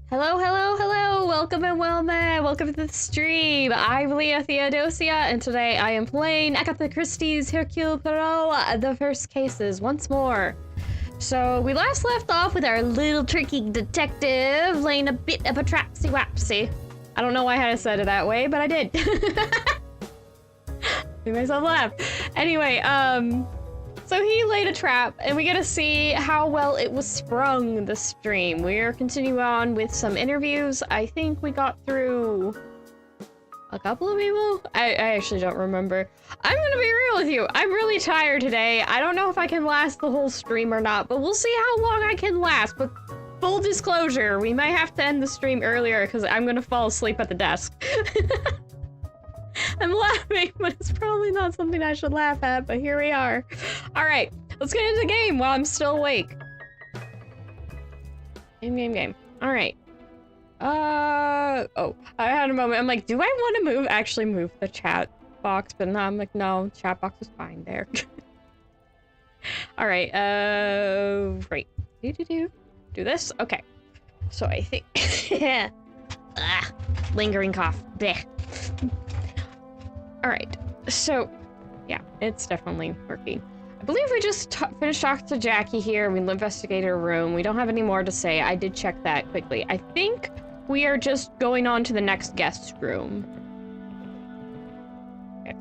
Hello, hello, hello! Welcome and welcome to the stream! I'm Leah Theodosia, and today I am playing Agatha Christie's Hercule Poirot, the first cases, once more. So, we last left off with our little tricky detective laying a bit of a trapsy-wapsy. I don't know why I said it that way, but I did. Made myself laugh. Anyway, so he laid a trap, and we get to see how well it was sprung this stream. We're continuing on with some interviews. I think we got through a couple of people? I actually don't remember. I'm gonna be real with you. I'm really tired today. I don't know if I can last the whole stream or not, but we'll see how long I can last. But full disclosure, we might have to end the stream earlier because I'm gonna fall asleep at the desk. I'm laughing, but it's probably not something I should laugh at, but here we are. All right, let's get into the game while I'm still awake. Game. All right. Oh, I had a moment. I'm like, do I want to actually move the chat box? But no, I'm like, no, chat box is fine there. All right, right. Do this? Okay. So I think, lingering cough. Blech. All right, so yeah, it's definitely working. I believe we just finished talking to Jackie here. We investigated her room. We don't have any more to say. I did check that quickly. I think we are just going on to the next guest room. Okay.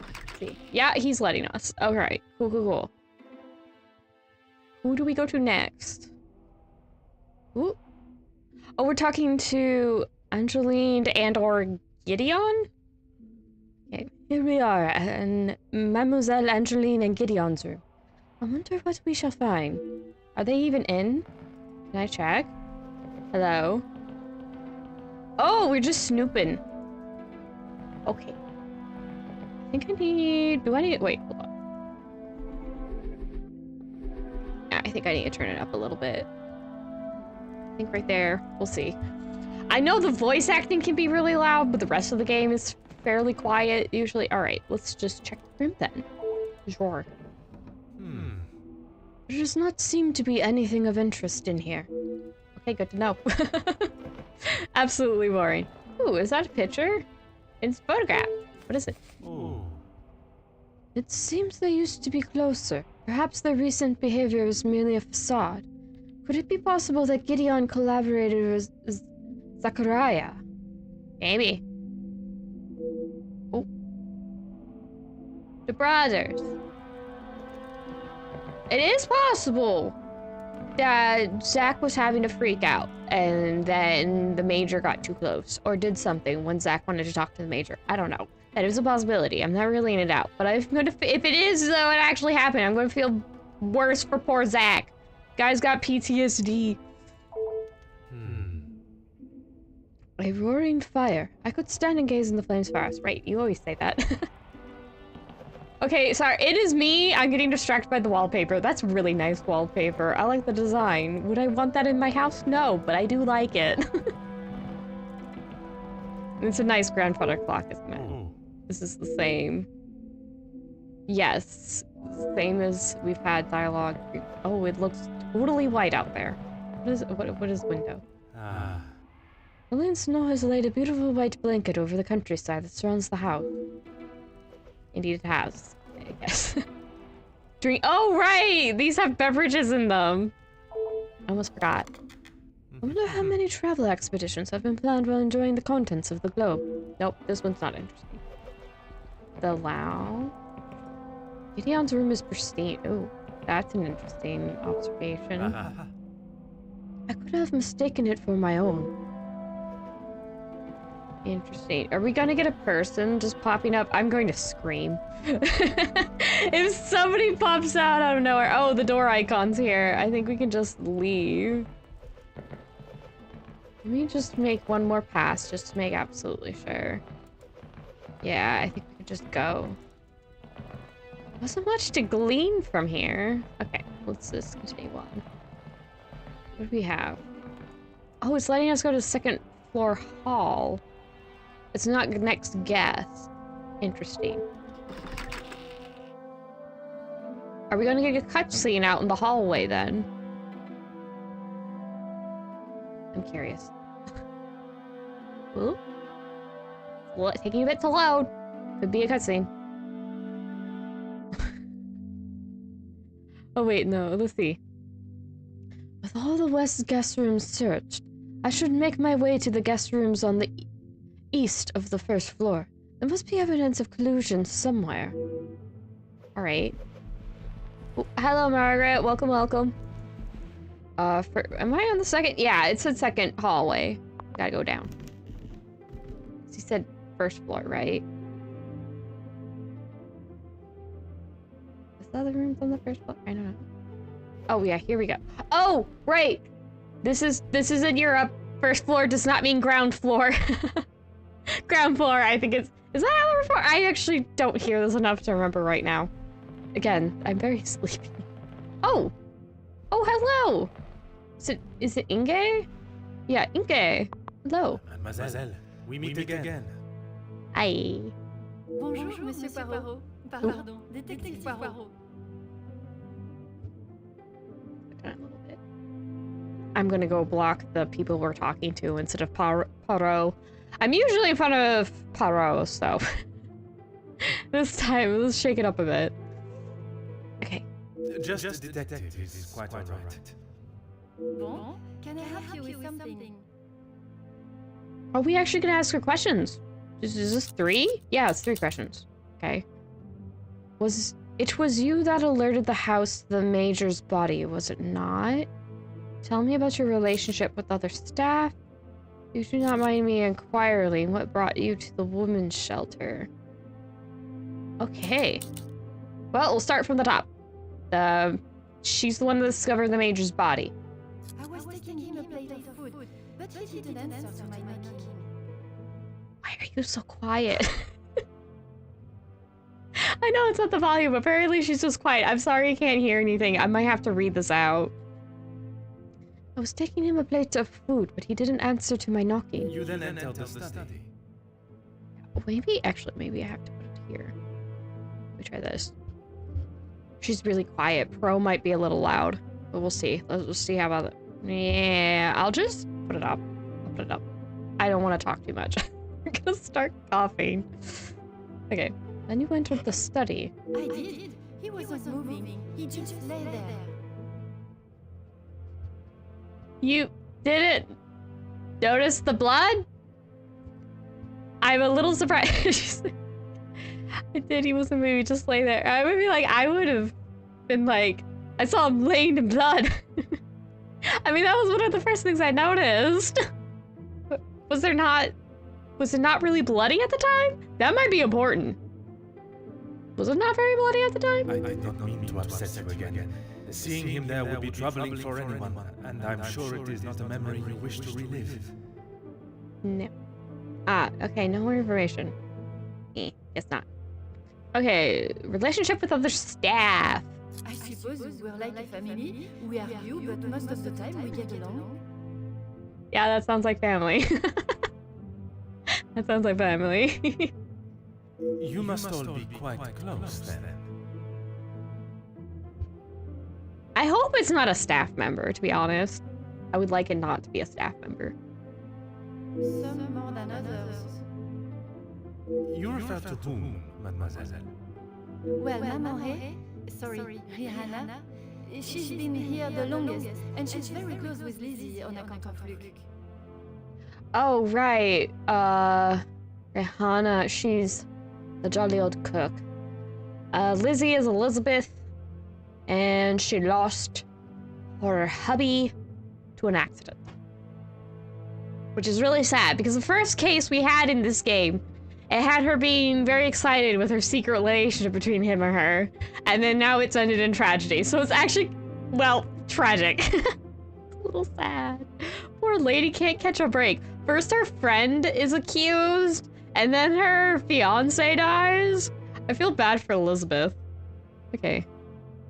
Let's see. Yeah, he's letting us. All right, cool. Who do we go to next? Ooh. Oh, we're talking to Angeline and/or Gideon? Okay, here we are, in Mademoiselle Angeline and Gideon's room. I wonder what we shall find. Are they even in? Can I check? Hello? Oh, we're just snooping. Okay. I think I need... Wait, hold on. I think I need to turn it up a little bit. I think right there. We'll see. I know the voice acting can be really loud, but the rest of the game is fairly quiet usually. All right, let's just check the room then. Sure. There does not seem to be anything of interest in here. Okay, good to know. Absolutely boring. Ooh, is that a picture? It's a photograph. What is it? Ooh. It seems they used to be closer. Perhaps their recent behavior is merely a facade. Could it be possible that Gideon collaborated with Zachariah? Maybe. Oh. The brothers. It is possible that Zach was having a freak out and then the Major got too close or did something when Zach wanted to talk to the Major. I don't know. That is a possibility. I'm not ruling it out. But if it is though it actually happened, I'm going to feel worse for poor Zach. Guy's got PTSD. A roaring fire. I could stand and gaze in the flames fast. Right, you always say that. Okay, sorry, it is me. I'm getting distracted by the wallpaper. That's really nice wallpaper. I like the design. Would I want that in my house? No, but I do like it. It's a nice grandfather clock, isn't it? This is the same. Yes, same as we've had dialogue. Oh, it looks totally white out there. What is window? Falling snow has laid a beautiful white blanket over the countryside that surrounds the house. Indeed it has, I guess. Drink- Oh, right! These have beverages in them! I almost forgot. I wonder how many travel expeditions have been planned while enjoying the contents of the globe. Nope, this one's not interesting. The lounge? Gideon's room is pristine. Oh, that's an interesting observation. I could have mistaken it for my own. Interesting. Are we gonna get a person just popping up? I'm going to scream. If somebody pops out of nowhere. Oh, the door icon's here. I think we can just leave. Let me just make one more pass just to make absolutely sure. Yeah, I think we can just go. Wasn't much to glean from here. Okay, let's just continue on. What do we have? Oh, it's letting us go to the second floor hall. It's not next guest. Interesting. Are we gonna get a cutscene out in the hallway then? I'm curious. Ooh. Taking a bit to load. Could be a cutscene. Oh wait, no, let's see. With all the west guest rooms searched, I should make my way to the guest rooms on the east of the first floor. There must be evidence of collusion somewhere. Alright. Hello, Margaret. Welcome, welcome. Am I on the second? Yeah, it said second hallway. Gotta go down. He said first floor, right? Is the other rooms on the first floor? I don't know. Oh yeah, here we go. Oh, right. This is in Europe. First floor does not mean ground floor. Ground floor, I think is that how the floor? I actually don't hear this enough to remember right now. Again, I'm very sleepy. Oh! Oh, hello! Is it Inge? Yeah, Inge. Hello. Mademoiselle, we meet again. Hi. Bonjour, Monsieur Poirot. Pardon, Detective Poirot. A little bit. I'm gonna go block the people we're talking to instead of Poirot. I'm usually in front of Poirot, so this time let's shake it up a bit. Okay. Just a detective is quite alright. Bon, can I help you with something? Are we actually gonna ask her questions? Is this 3? Yeah, it's 3 questions. Okay. It was you that alerted the house to the Major's body, was it not? Tell me about your relationship with other staff. You do not mind me inquiring what brought you to the women's shelter. Okay. Well, we'll start from the top. She's the one that discovered the Major's body. I was taking him a plate of food, but he didn't answer to my knocking. Why are you so quiet? I know it's not the volume. Apparently she's just quiet. I'm sorry I can't hear anything. I might have to read this out. I was taking him a plate of food, but he didn't answer to my knocking. You then entered the study. Maybe I have to put it here. Let me try this. She's really quiet. Pro might be a little loud, but we'll see. Let's see how about it. Yeah, I'll just put it up. I'll put it up. I don't want to talk too much. I'm gonna start coughing. Okay. Then you entered the study. I did. He wasn't moving. He just lay there. You didn't notice the blood? I'm a little surprised. I did. He wasn't moving. Just lay there. I would be like, I would have been like, I saw him laying in blood. I mean, that was one of the first things I noticed. Was it not really bloody at the time? That might be important. Was it not very bloody at the time? I did not mean to upset you again. Seeing him there would be troubling for anyone, and I'm sure it is not a memory you wish to relive. No. Okay, no more information. Guess not. Okay, relationship with other staff. I suppose we were like a family. We argue, but most of the time we get along. Yeah, that sounds like family. That sounds like family. You must all be quite close then. I hope it's not a staff member, to be honest. I would like it not to be a staff member. Some more than others. You refer to whom, mademoiselle? Well, Maman sorry, Rihanna, she's been here the longest, and she's very close with Lizzie on account of Luke. Oh, right. Rihanna, she's the jolly old cook. Lizzie is Elizabeth, and she lost her hubby to an accident. Which is really sad, because the first case we had in this game, it had her being very excited with her secret relationship between him and her, and then now it's ended in tragedy. So it's actually, well, tragic. It's a little sad. Poor lady can't catch a break. First her friend is accused, and then her fiance dies. I feel bad for Elizabeth. Okay.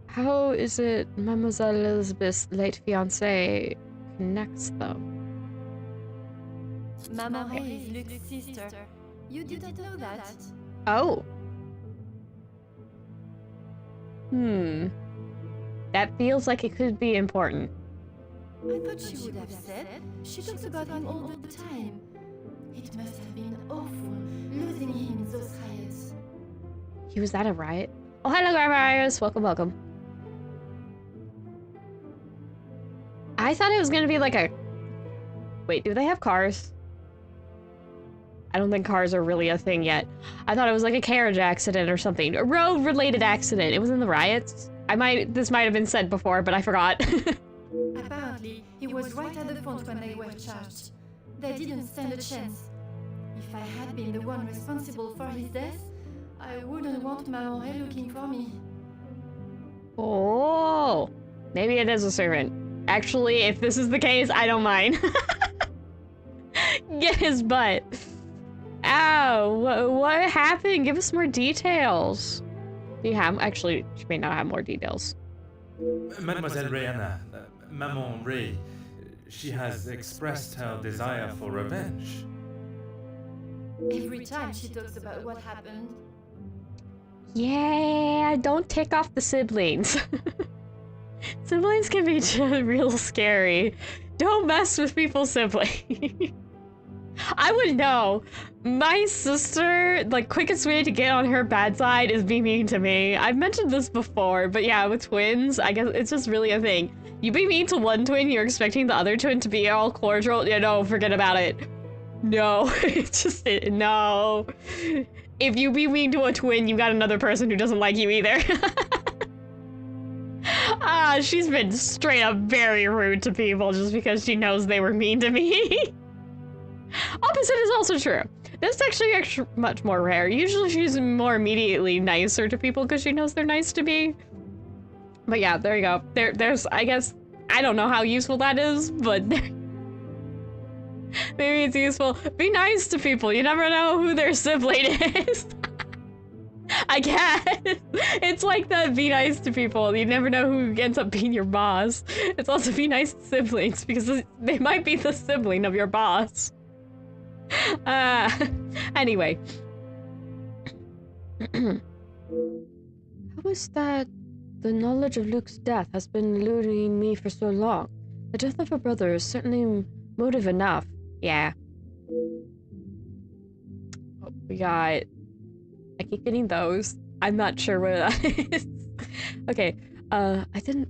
How is it Mademoiselle Elizabeth's late fiance connects them? Maman is Luke's sister. You didn't know that? Oh. That feels like it could be important. I thought she would have said. She talks about him all the time. It must have been awful, losing him in those riots. He was at a riot? Oh, hello, Grandma's. Welcome, welcome. I thought it was gonna be like a... Wait, do they have cars? I don't think cars are really a thing yet. I thought it was like a carriage accident or something. A road-related accident. It was in the riots? This might have been said before, but I forgot. Apparently, he was right at the front when they were charged. They didn't stand a chance. If I had been the one responsible for his death, I wouldn't want Maman looking for me. Oh, maybe it is a servant. Actually, if this is the case, I don't mind. Get his butt. Ow, what happened? Give us more details. Do you have, actually, she may not have more details. Mademoiselle Rihanna, Maman Ray, she has expressed her desire for revenge. Every time she talks about what happened. Yeah, don't tick off the siblings. Siblings can be real scary. Don't mess with people's siblings. I would know. My sister, like, quickest way to get on her bad side is be mean to me. I've mentioned this before, but yeah, with twins, I guess it's just really a thing. You be mean to one twin, you're expecting the other twin to be all cordial. Yeah, no, forget about it. No, it's just, no. If you be mean to a twin, you got another person who doesn't like you either. She's been straight up very rude to people just because she knows they were mean to me. Opposite is also true. That's actually much more rare. Usually she's more immediately nicer to people because she knows they're nice to me. But yeah, there you go. There's, I guess, I don't know how useful that is, but maybe it's useful. Be nice to people. You never know who their sibling is. I guess. It's like the be nice to people. You never know who ends up being your boss. It's also be nice to siblings because they might be the sibling of your boss. Anyway. How is that the knowledge of Luke's death has been eluding me for so long? The death of a brother is certainly motive enough. Yeah. Oh, we got... I keep getting those. I'm not sure what that is. Okay, I did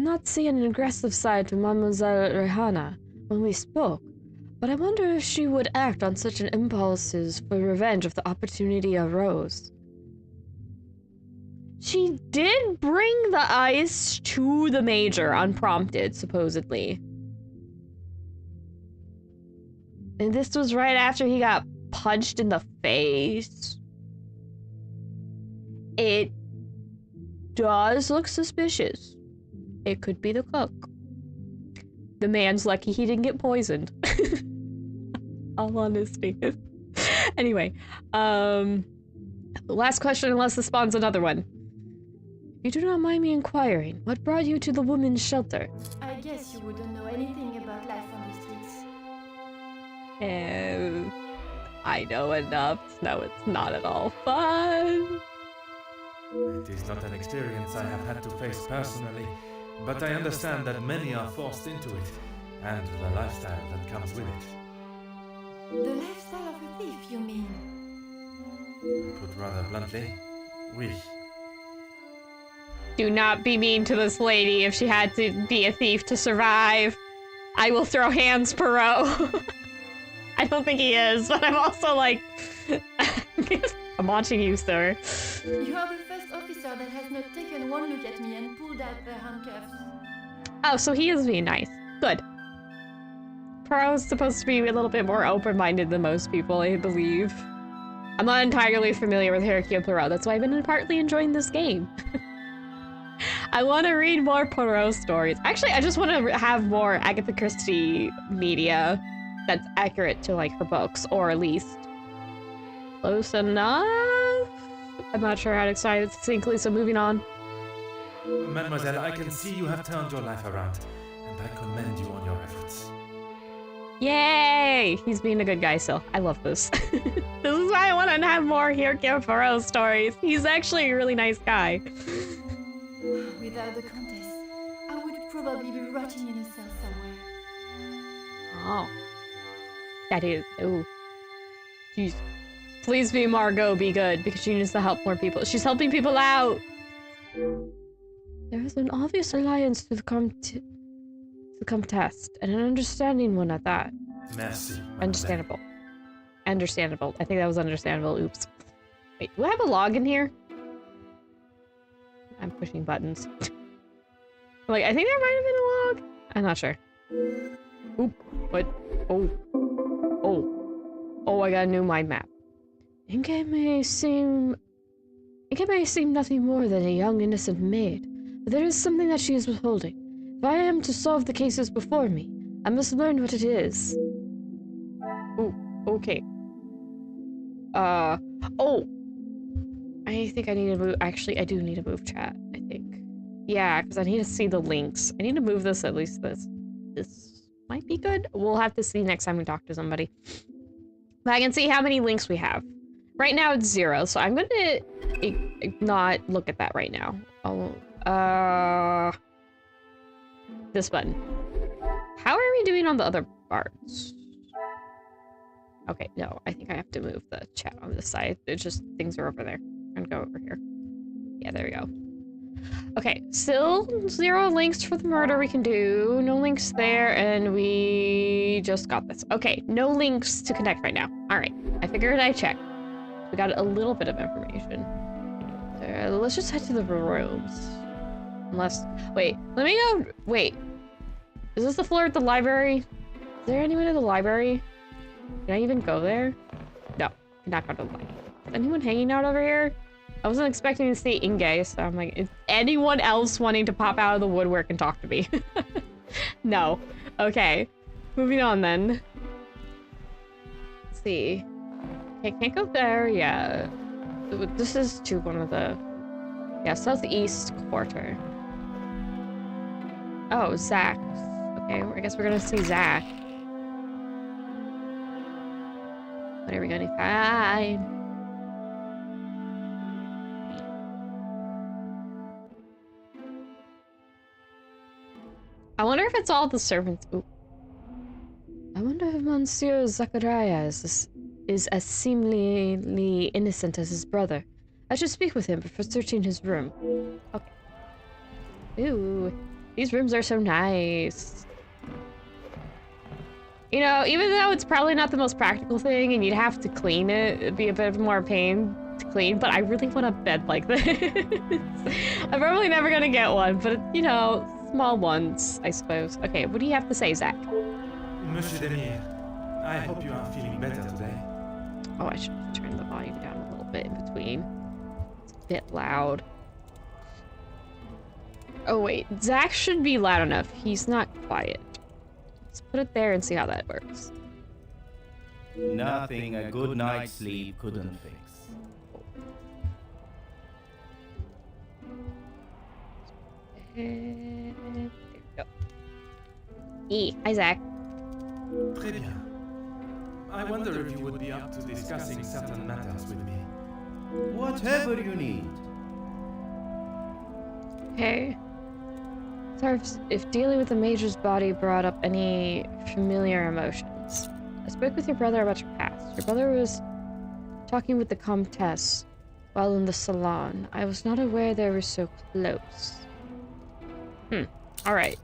not see an aggressive side to Mademoiselle Rihanna when we spoke, but I wonder if she would act on such an impulses for revenge if the opportunity arose. She did bring the ice to the Major unprompted, supposedly. And this was right after he got punched in the face. It does look suspicious. It could be the cook. The man's lucky he didn't get poisoned. All honesty. Anyway, last question unless this spawns another one. If you do not mind me inquiring, what brought you to the women's shelter? I guess you wouldn't know anything about life on the streets. I know enough to know it's not at all fun. It is not an experience I have had to face personally, but I understand that many are forced into it, and the lifestyle that comes with it. The lifestyle of a thief, you mean? Put rather bluntly, oui. Do not be mean to this lady if she had to be a thief to survive. I will throw hands, Poirot. I don't think he is, but I'm also like... I'm watching you, sir. You are the first officer that has not taken one look at me and pulled out the handcuffs. Oh, so he is being nice. Good. Poirot's supposed to be a little bit more open-minded than most people, I believe. I'm not entirely familiar with Hercule Poirot, that's why I've been partly enjoying this game. I want to read more Poirot stories. Actually, I just want to have more Agatha Christie media that's accurate to, like, her books, or at least close enough? I'm not sure how to decide it succinctly, so moving on. Mademoiselle, I can see you have turned your life around, and I commend you on your efforts. Yay! He's being a good guy still. I love this. This is why I want to have more Hercule Poirot stories. He's actually a really nice guy. Without the contest, I would probably be rotting in a cell somewhere. Oh. That is. Oh. Jeez. Please be Margot, be good, because she needs to help more people. She's helping people out! There is an obvious alliance to the contest, and an understanding one at that. Merci. Understandable. Understandable. I think that was understandable. Oops. Wait, do I have a log in here? I'm pushing buttons. Like, I think there might have been a log. I'm not sure. Oop. What? Oh. Oh. Oh, I got a new mind map. Inge may seem nothing more than a young, innocent maid, but there is something that she is withholding. If I am to solve the cases before me, I must learn what it is. Ooh, okay. Oh! I think I need to move. Actually, I do need to move chat, I think. Yeah, because I need to see the links. I need to move this, at least this. This might be good. We'll have to see next time we talk to somebody. But I can see how many links we have. Right now it's 0, so I'm gonna not look at that right now. This button. How are we doing on the other parts? Okay, no, I think I have to move the chat on this side. It's just, things are over there. I'm gonna go over here. Yeah, there we go. Okay, still 0 links for the murder we can do. No links there, and we just got this. Okay, no links to connect right now. Alright, I figured I'd check. We got a little bit of information. Let's just head to the rooms. Unless... Wait, let me go... Wait. Is this the floor at the library? Is there anyone in the library? Can I even go there? No, cannot go to the library. Is anyone hanging out over here? I wasn't expecting to see Inge, so I'm like, is anyone else wanting to pop out of the woodwork and talk to me? No. Okay. Moving on then. Let's see. Okay, can't go there, yeah. This is to one of the... Yeah, southeast quarter. Oh, Zach. Okay, I guess we're gonna see Zach. What are we gonna find? I wonder if it's all the servants. Ooh. I wonder if Monsieur Zachariah is as seemingly innocent as his brother. I should speak with him before searching his room. Okay. Ooh, these rooms are so nice. You know, even though it's probably not the most practical thing and you'd have to clean it, it'd be a bit more pain to clean, but I really want a bed like this. I'm probably never gonna get one, but you know, small ones, I suppose. Okay, what do you have to say, Zach? Monsieur Demir, I hope you are feeling better today. Oh, I should turn the volume down a little bit in between. It's a bit loud. Oh wait, Zach should be loud enough. He's not quiet. Let's put it there and see how that works. Nothing a good night's sleep couldn't fix. There we go. Hi, Zach. Très bien. I wonder if you would be up to discussing certain matters with me. Whatever you need. Okay. Sorry if dealing with the Major's body brought up any familiar emotions. I spoke with your brother about your past. Your brother was talking with the Comtesse while in the salon. I was not aware they were so close. Alright.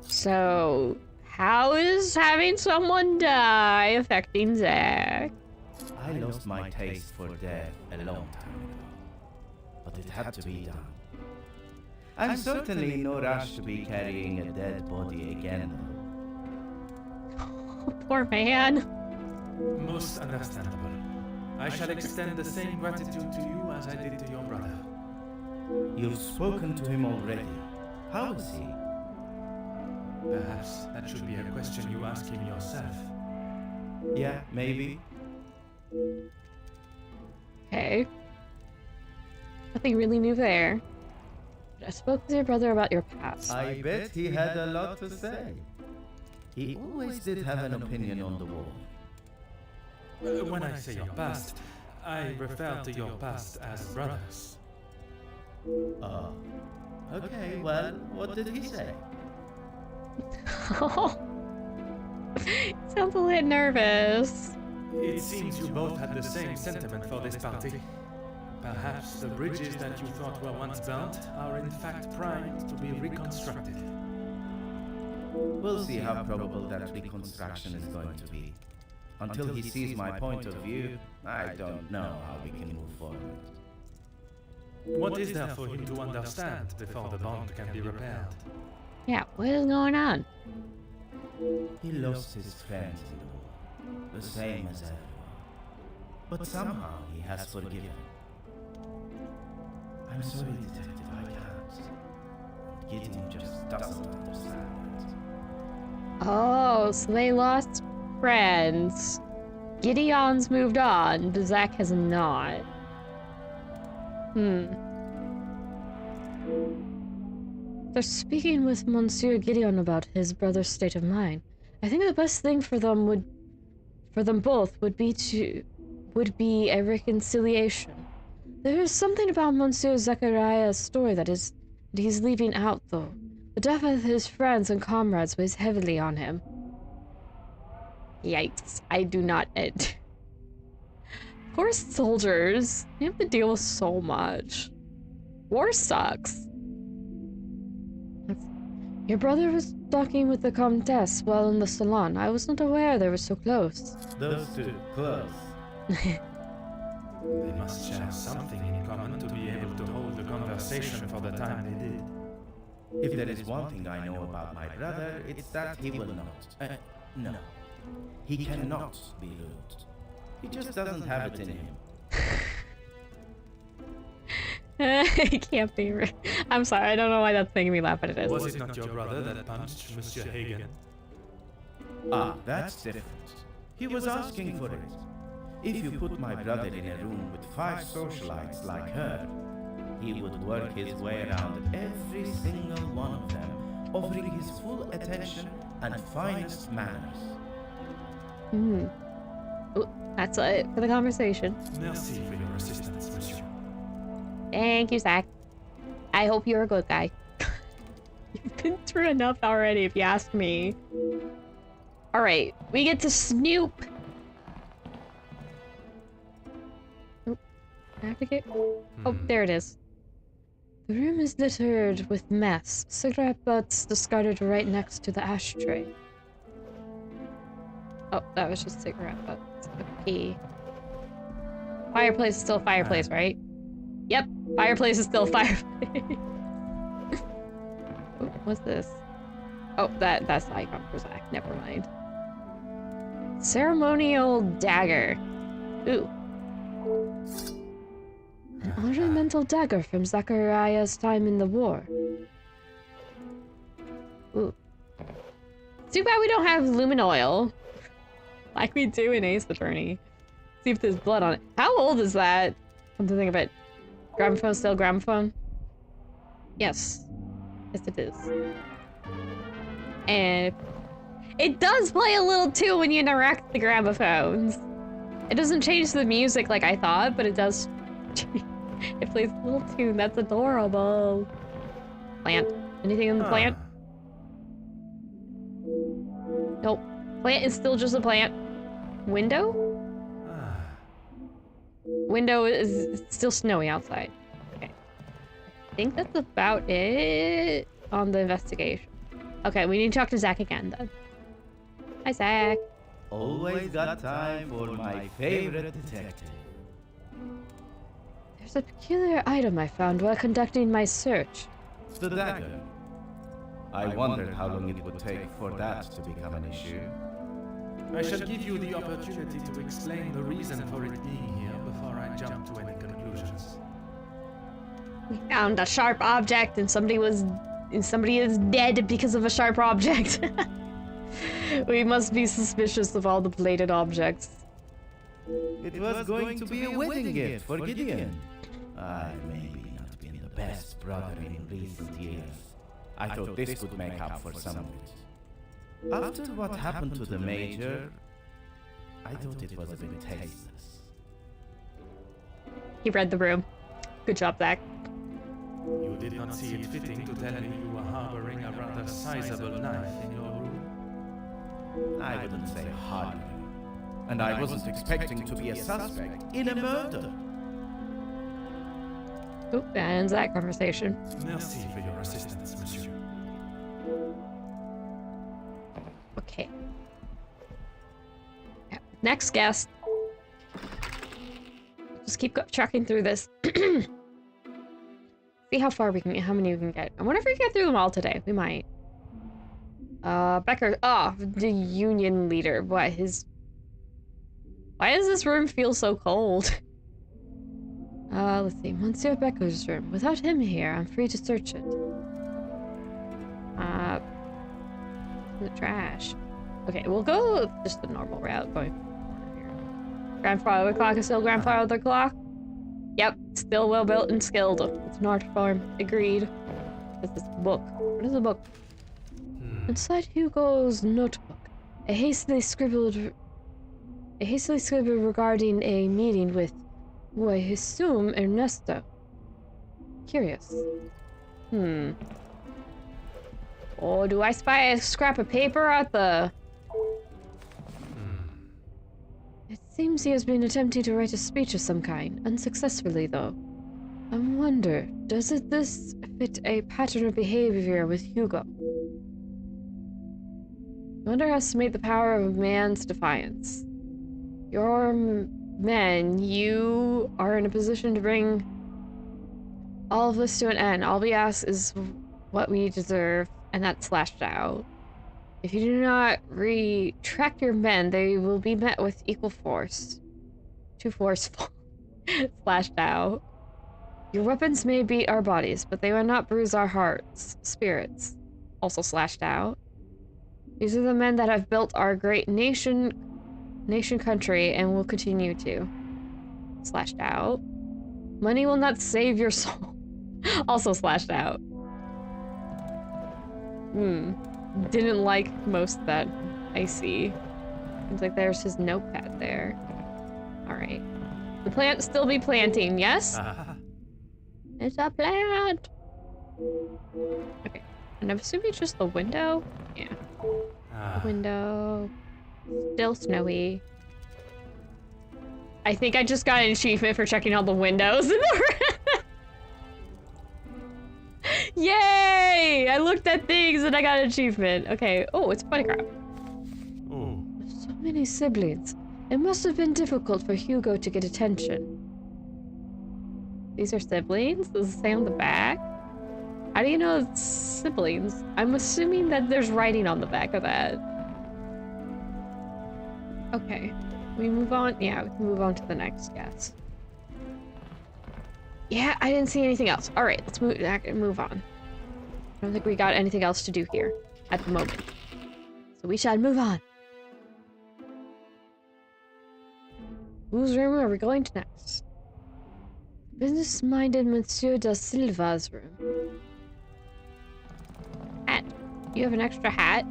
So, how is having someone die affecting Zach? I lost my taste for death a long time ago, but it had to be done. I'm certainly in no rush to be carrying a dead body again, though. Oh, poor man. Most understandable. I shall extend the same gratitude to you as I did to your brother. You've spoken to him already. How is he? Perhaps that should be a question you ask him yourself. Yeah, maybe. Okay. Nothing really new there. I spoke with your brother about your past. I bet he had a lot to say. He always did have an opinion on the war. When I say your past, I refer to your past as brothers. Oh. Okay, well, what did he say? Sounds a little nervous. It seems you both had the same sentiment for this party. Perhaps the bridges that you thought were once burnt are in fact primed to be reconstructed. We'll see how probable that reconstruction is going to be. Until he sees my point of view, I don't know how we can move forward. What is there for him to understand before the bond can be repaired? Yeah, what is going on? He lost his friends in the war, the same as everyone. But somehow he has forgiven. I'm sorry, Detective, I can't. Gideon just doesn't understand it. Oh, so they lost friends. Gideon's moved on, but Zach has not. They're speaking with Monsieur Gideon about his brother's state of mind. I think the best thing for them both would be a reconciliation. There is something about Monsieur Zachariah's story that he's leaving out, though. The death of his friends and comrades weighs heavily on him. Yikes, I do not end. Poor soldiers. They have to deal with so much. War sucks. Your brother was talking with the Comtesse while in the salon. I was not aware they were so close. Those two, close. They must share something in common to be able to hold the conversation for the time they did. If there is one thing I know about my brother, it's that he will not. No. He cannot be rude. He just doesn't have it in him. It can't be. I'm sorry, I don't know why that's making me laugh, but it is. Was it not your brother that punched Monsieur Hagen? Ah, that's different. He was asking for it. If you put my brother in a room with 5 socialites like her, he would work his way around every single one of them, offering his full attention and finest manners. Ooh, that's it for the conversation. Merci for your assistance, monsieur. Thank you, Zach. I hope you're a good guy. You've been through enough already, if you ask me. Alright, we get to snoop. Oh, navigate. Oh, there it is. The room is littered with mess. Cigarette butts discarded right next to the ashtray. Oh, that was just cigarette butts. Okay. Fireplace is still fireplace, right? Yep, fireplace is still fireplace. Oh, what's this? Oh, that's the icon for Zach. Never mind. Ceremonial dagger. Ooh. An ornamental dagger from Zachariah's time in the war. Ooh. Too bad we don't have lumen oil. Like we do in Ace Attorney. See if there's blood on it. How old is that? Come to think of it. Gramophone still gramophone? Yes. Yes, it is. And it does play a little too when you interact with the gramophones. It doesn't change the music like I thought, but it does. It plays a little tune. That's adorable. Plant. Anything in the plant? Nope. Plant is still just a plant. Window? Window is still snowy outside. Okay. I think that's about it on the investigation. Okay, we need to talk to Zach again then. Hi, Zach. Always got time for my favorite detective. There's a peculiar item I found while conducting my search. The dagger. I wondered how long it would take for that to become an issue. I shall give you the opportunity to explain the reason for it being here before I jump to any conclusions. We found a sharp object and somebody is dead because of a sharp object. We must be suspicious of all the bladed objects. It was going to be a wedding gift for Gideon. I maybe not been the best brother in recent years. I thought this would make up for some of it. After what happened to the Major, I thought it was a bit tasteless. He read the room. Good job, Zach. You did not see it fitting to tell me you were harboring a rather sizable knife in your room? I wouldn't say hardly. And I wasn't expecting to be a suspect in a murder. Oop, that ends that conversation. Merci for your assistance, monsieur. Okay. Yeah. Next guest. Just keep tracking through this. See how far how many we can get. I wonder if we can get through them all today. We might. Becker. Oh, the union leader. What, why does this room feel so cold? Let's see. Monsieur Becker's room. Without him here, I'm free to search it. The trash. Okay, we'll go just the normal route. Going here. Grandfather clock is still grandfather clock? Yep, still well built and skilled. It's an art form. Agreed. What's this book? What is the book? Inside Hugo's notebook, a hastily scribbled regarding a meeting with, who I assume, Ernesto. Curious. Oh, do I spy a scrap of paper at the... It seems he has been attempting to write a speech of some kind, unsuccessfully though. I wonder, does this fit a pattern of behavior with Hugo? I underestimate the power of man's defiance. Your men, you are in a position to bring all of this to an end. All we ask is what we deserve, and that's slashed out. If you do not retract your men, they will be met with equal force. Too forceful. Slashed out. Your weapons may beat our bodies, but they will not bruise our hearts, spirits. Also slashed out. These are the men that have built our great nation country and will continue to. Slashed out. Money will not save your soul. Also slashed out. Didn't like most of that I see. Seems like there's his notepad there. Alright. The plant still be planting, yes? It's a plant! Okay. And I'm assuming it's just the window? Yeah. The window. Still snowy. I think I just got an achievement for checking all the windows in the room. Yay! I looked at things and I got an achievement. Okay. Oh, it's bunny crap. Oh. So many siblings. It must have been difficult for Hugo to get attention. These are siblings? Does it say on the back? How do you know it's siblings? I'm assuming that there's writing on the back of that. Okay. We move on? Yeah, we can move on to the next guest. Yeah, I didn't see anything else. Alright, let's move on. I don't think we got anything else to do here at the moment. So we shall move on. Whose room are we going to next? Business-minded Monsieur da Silva's room. Hat. You have an extra hat?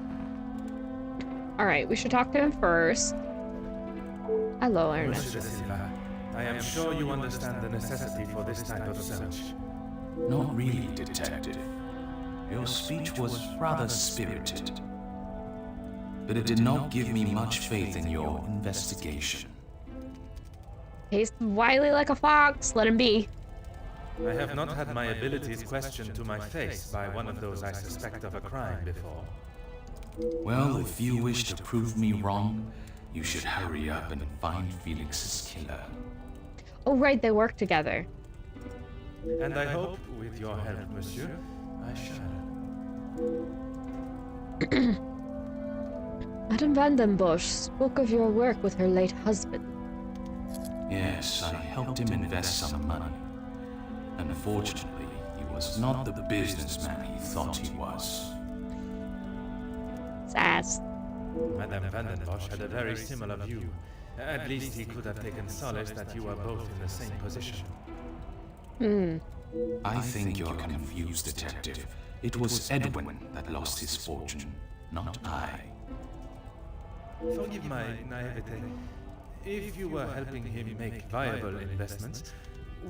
Alright, we should talk to him first. Hello, Ernest. Monsieur da Silva, I am sure you understand the necessity for this type of search. Not really, Detective. Your speech was rather spirited. But it did not give me much faith in your investigation. He's wily like a fox. Let him be. I have not had my abilities questioned to my face by one of those I suspect of a crime before. Well, if you wish to prove me wrong, you should hurry up and find Felix's killer. Oh, right, they work together. And I hope, with your help, monsieur, I shall. Madame Vandenbosch spoke of your work with her late husband. Yes, I helped him invest some money. Unfortunately, he was not the businessman he thought he was. Sass. Madame Vandenbosch had a very similar view. At least he could have taken solace that you were both in the same position. I think you're confused, Detective. It was Edwin that lost his fortune, not I. Forgive my naivete. If you were helping him make viable investments,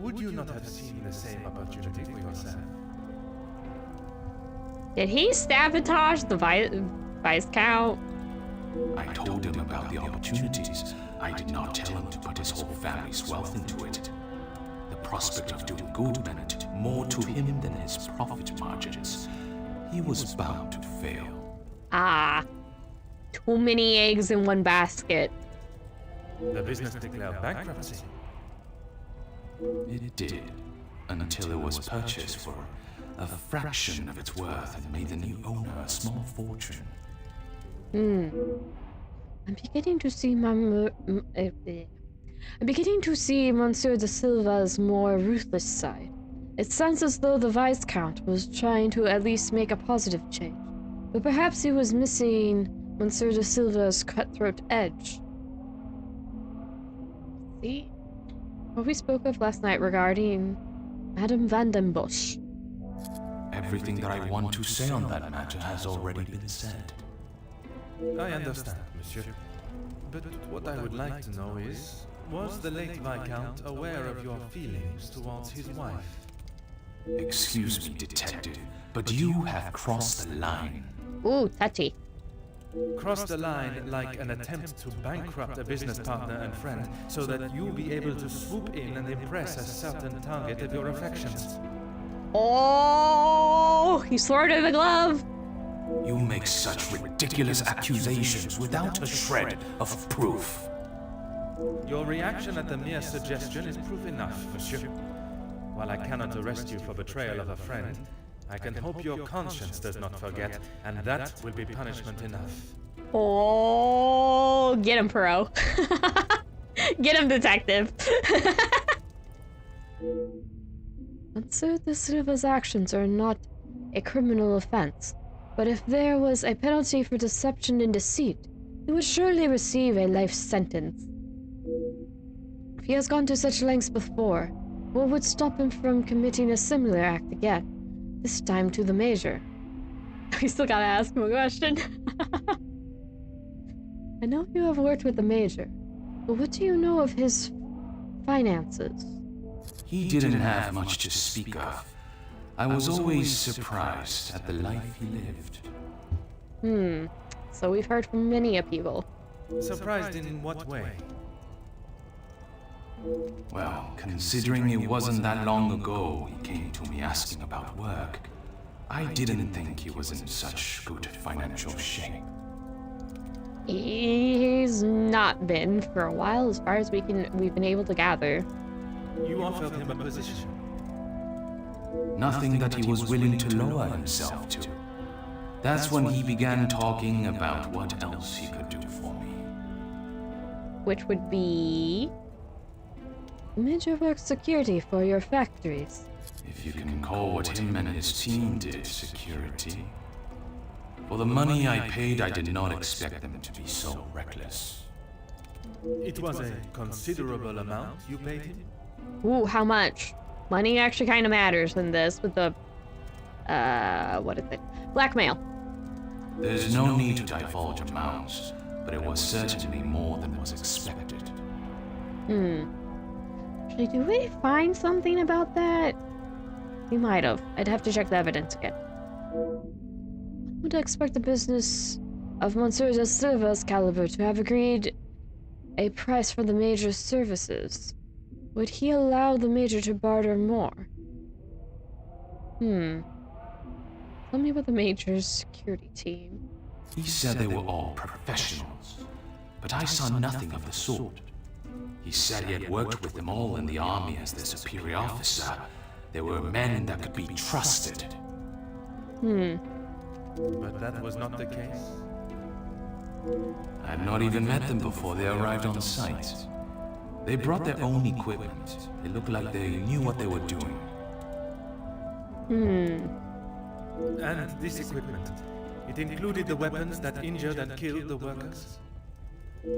would you not have seen the same opportunity for yourself? Did he sabotage the Viscount? I told him about the opportunities. I did not tell him to put his whole family's wealth into it. The prospect of doing good meant more to him than his profit margins. He was bound to fail. Ah. Too many eggs in one basket. The business declared bankruptcy. It did, until it was purchased for a fraction of its worth and made the new owner a small fortune. I'm beginning to see Monsieur de Silva's more ruthless side. It sounds as though the Viscount was trying to at least make a positive change, but perhaps he was missing Monsieur de Silva's cutthroat edge. See what we spoke of last night regarding Madame Van den Bosch. Everything that I want to say on that matter has already been said. I understand, monsieur. But what I would like to know is, was the late Viscount aware of your feelings towards his wife? Excuse me, detective, but you have crossed the line. Ooh, touchy. Cross the line like an attempt to bankrupt a business partner and friend so that you'll be able to swoop in and impress a certain target of your affections. Oh, he sword in the glove. You make such ridiculous accusations without a shred of proof. Your reaction at the mere suggestion is proof enough, monsieur. While I cannot arrest you for betrayal of a friend, I can hope your conscience does not forget, and that will be punishment enough. Oh, get him, Poirot. Get him, detective. Monsieur de Silva's actions are not a criminal offense, but if there was a penalty for deception and deceit, he would surely receive a life sentence. If he has gone to such lengths before, what would stop him from committing a similar act again? This time to the Major. We still gotta ask him a question. I know you have worked with the Major, but what do you know of his finances? He didn't have much to speak of. I was always surprised at the life he lived. So we've heard from many people. Surprised in what way? Well, considering it wasn't that long ago he came to me asking about work, I didn't think he was in such good financial shape. He's not been for a while, as far as we've been able to gather. You offered him a position. Nothing that he was willing to lower himself to. That's when he began talking about what else he could do for me. Which would be... The Major works security for your factories. If you can call what him and his team did security. For the money I paid, I did not expect them to be so reckless. It was a considerable amount you paid him? Ooh, how much? Money actually kind of matters in this with the... what is it? Blackmail. There's no need to divulge amounts, but it was certainly more than was expected. Actually, did we find something about that? We might have. I'd have to check the evidence again. One would expect the business of Monsieur de Silva's caliber to have agreed a price for the Major's services. Would he allow the Major to barter more? Tell me about the Major's security team. He said they were all professionals, but I saw nothing of the sort. He said he had worked with them all in the army as their superior officer. They were men that could be trusted. But that was not the case. I had not even met them before they arrived on site. They brought their own equipment. It looked like they knew what they were doing. And this equipment, it included the weapons that injured and killed the workers?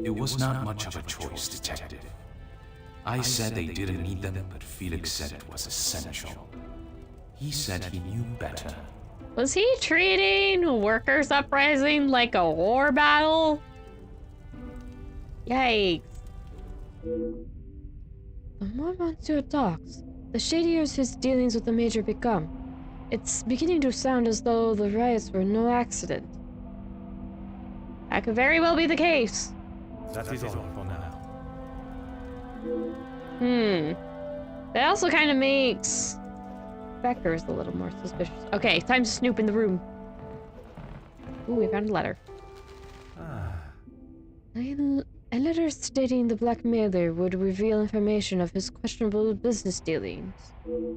It was not much of a choice, detective. I said they didn't need them, but Felix said it was essential. He said he knew better. Was he treating workers' uprising like a war battle? Yikes. The more Monsieur talks, the shadier his dealings with the Major become. It's beginning to sound as though the riots were no accident. That could very well be the case. That is all for now. That also kind of makes Becker's a little more suspicious. Okay, time to snoop in the room. Ooh, we found a letter. A letter stating the blackmailer would reveal information of his questionable business dealings.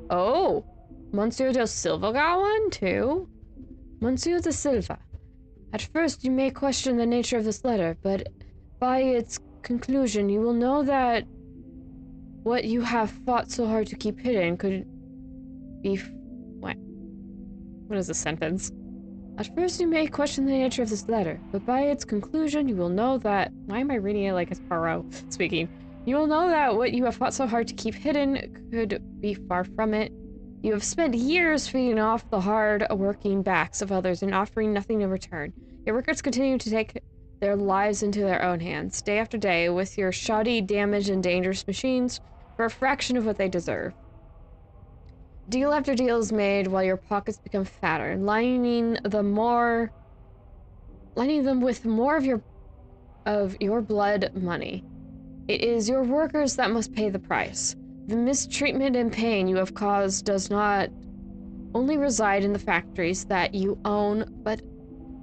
Oh, Monsieur de Silva got one too? Monsieur de Silva. At first, you may question the nature of this letter, but by its conclusion, you will know that what you have fought so hard to keep hidden could be... What is this sentence? At first, you may question the nature of this letter, but by its conclusion, you will know that... Why am I reading it like it's Poirot speaking? You will know that what you have fought so hard to keep hidden could be far from it. You have spent years feeding off the hard-working backs of others and offering nothing in return. Your workers continue to take their lives into their own hands, day after day, with your shoddy, damaged, and dangerous machines for a fraction of what they deserve. Deal after deal is made while your pockets become fatter, lining them with more of your blood money. It is your workers that must pay the price. The mistreatment and pain you have caused does not only reside in the factories that you own, but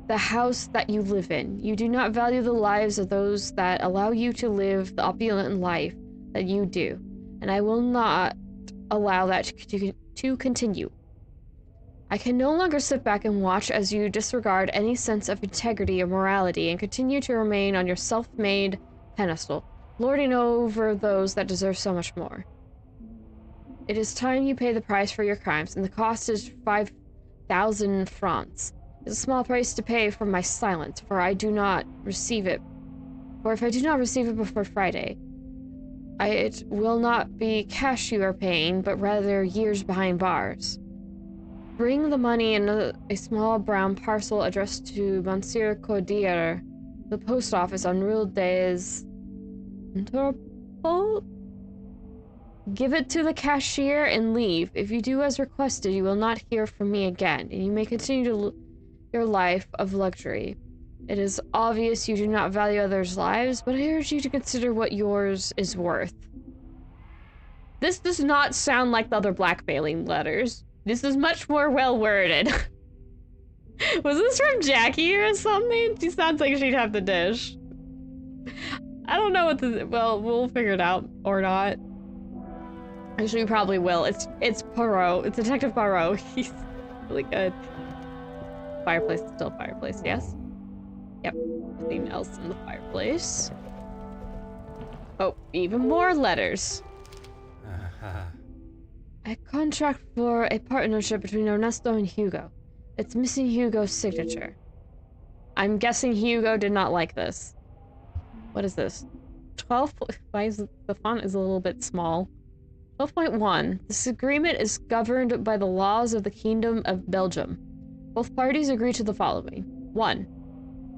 the house that you live in. You do not value the lives of those that allow you to live the opulent life that you do, and I will not allow that to continue. I can no longer sit back and watch as you disregard any sense of integrity or morality and continue to remain on your self-made pedestal, lording over those that deserve so much more. It is time you pay the price for your crimes, and the cost is 5,000 francs. It's a small price to pay for my silence, for if I do not receive it before Friday, it will not be cash you are paying, but rather years behind bars. Bring the money in a small brown parcel addressed to Monsieur Cordier, the post office on Rue des Interpol. Give it to the cashier and leave. If you do as requested, you will not hear from me again, and you may continue your life of luxury. It is obvious you do not value others' lives, but I urge you to consider what yours is worth. This does not sound like the other blackmailing letters. This is much more well-worded. Was this from Jackie or something? She sounds like she'd have the dish. I don't know what this... Well, we'll figure it out. Or not. Actually, we probably will. It's Poirot. It's Detective Poirot. He's really good. Fireplace is still fireplace, yes? Yep. Nothing else in the fireplace. Oh, even more letters. A contract for a partnership between Ernesto and Hugo. It's missing Hugo's signature. I'm guessing Hugo did not like this. What is this? 12. Why is the font is a little bit small? 12.1. This agreement is governed by the laws of the Kingdom of Belgium. Both parties agree to the following. 1.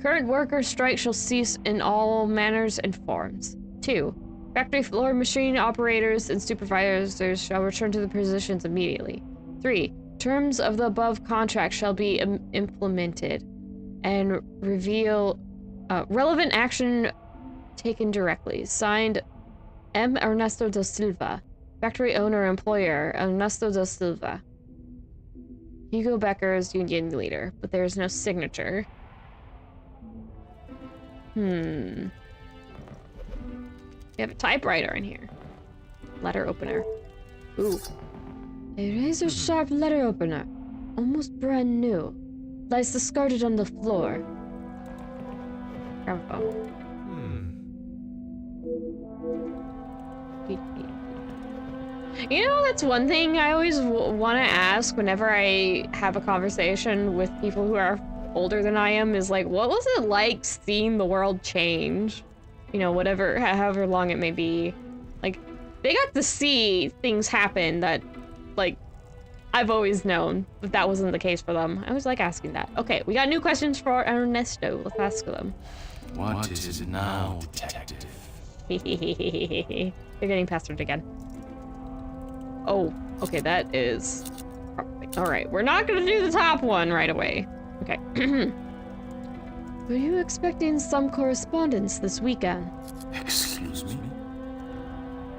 Current worker strike shall cease in all manners and forms. 2. Factory floor machine operators and supervisors shall return to their positions immediately. 3. Terms of the above contract shall be implemented and reveal relevant action taken directly. Signed, M. Ernesto da Silva. Factory owner employer, Ernesto da Silva. Hugo Becker's union leader, but there's no signature. We have a typewriter in here. Letter opener. Ooh. A razor-sharp letter opener. Almost brand new. Lies discarded on the floor. Gramophone. You know, that's one thing I always want to ask whenever I have a conversation with people who are older than I am, is like, what was it like seeing the world change? You know, however long it may be. Like, they got to see things happen that, like, I've always known, but that wasn't the case for them. I always like asking that. Okay, we got new questions for Ernesto. Let's ask them. What is it now, detective? They're getting pestered again. Oh, okay, that is... Alright, we're not gonna do the top one right away. Okay. Were you expecting some correspondence this weekend? Excuse me?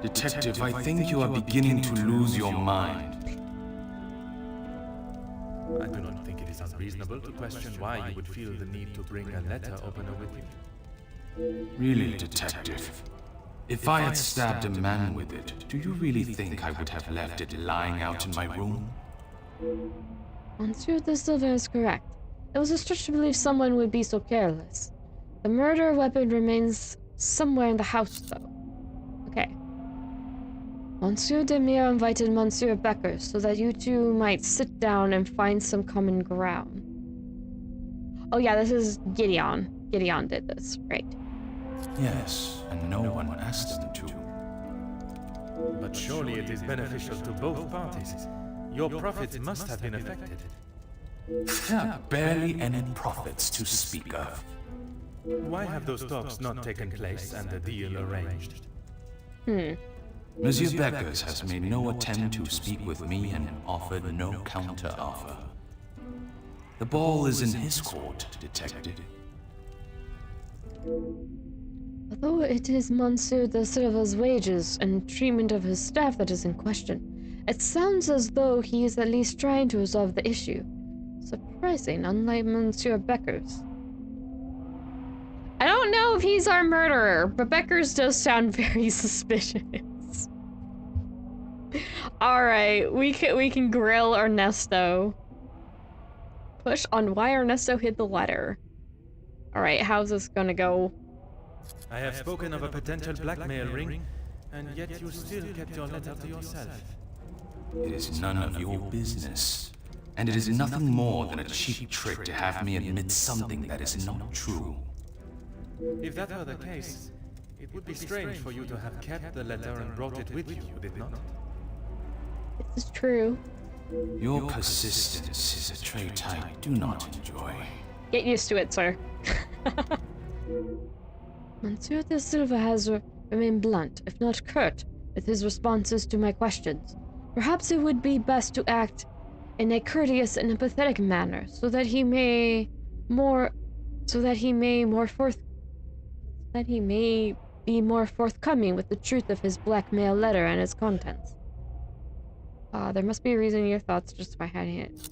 Detective, I think you are beginning to lose your mind. I do not think it is unreasonable to question why you would feel the need to bring a letter opener with you. Really, Detective? If I had stabbed a man with it, do you really think I would have left it lying out in my room? Monsieur de Silva is correct. It was a stretch to believe someone would be so careless. The murder weapon remains somewhere in the house, though. Okay. Monsieur Demire invited Monsieur Becker so that you two might sit down and find some common ground. Oh yeah, this is Gideon. Gideon did this, right? Yes, and no one asked him to. But surely it is beneficial to both parties. Your profits must have been affected. There are barely any profits to speak of. Why have those talks not taken place and the deal arranged? Monsieur Beckers has made no attempt to speak with me and offered no counter-offer. The ball is in his court, Detective. Although it is Monsieur de Silva's wages and treatment of his staff that is in question, it sounds as though he is at least trying to resolve the issue. Surprising, unlike Monsieur Beckers. I don't know if he's our murderer, but Beckers does sound very suspicious. Alright, we can grill Ernesto. Push on why Ernesto hid the letter. Alright, how's this gonna go? I have spoken of a potential blackmail ring, and yet you still kept your letter to yourself. It is none of your business. And it is nothing more than a cheap trick to have me admit something that is not true. If that were the case, it would be strange for you to have kept the letter and brought it with you, would it not? This is true. Your persistence is a trait I do not enjoy. Get used to it, sir. Monsieur de Silva has remained blunt, if not curt, with his responses to my questions. Perhaps it would be best to act in a courteous and empathetic manner, so that he may be more forthcoming with the truth of his blackmail letter and its contents. There must be a reason your thoughts justify hiding it.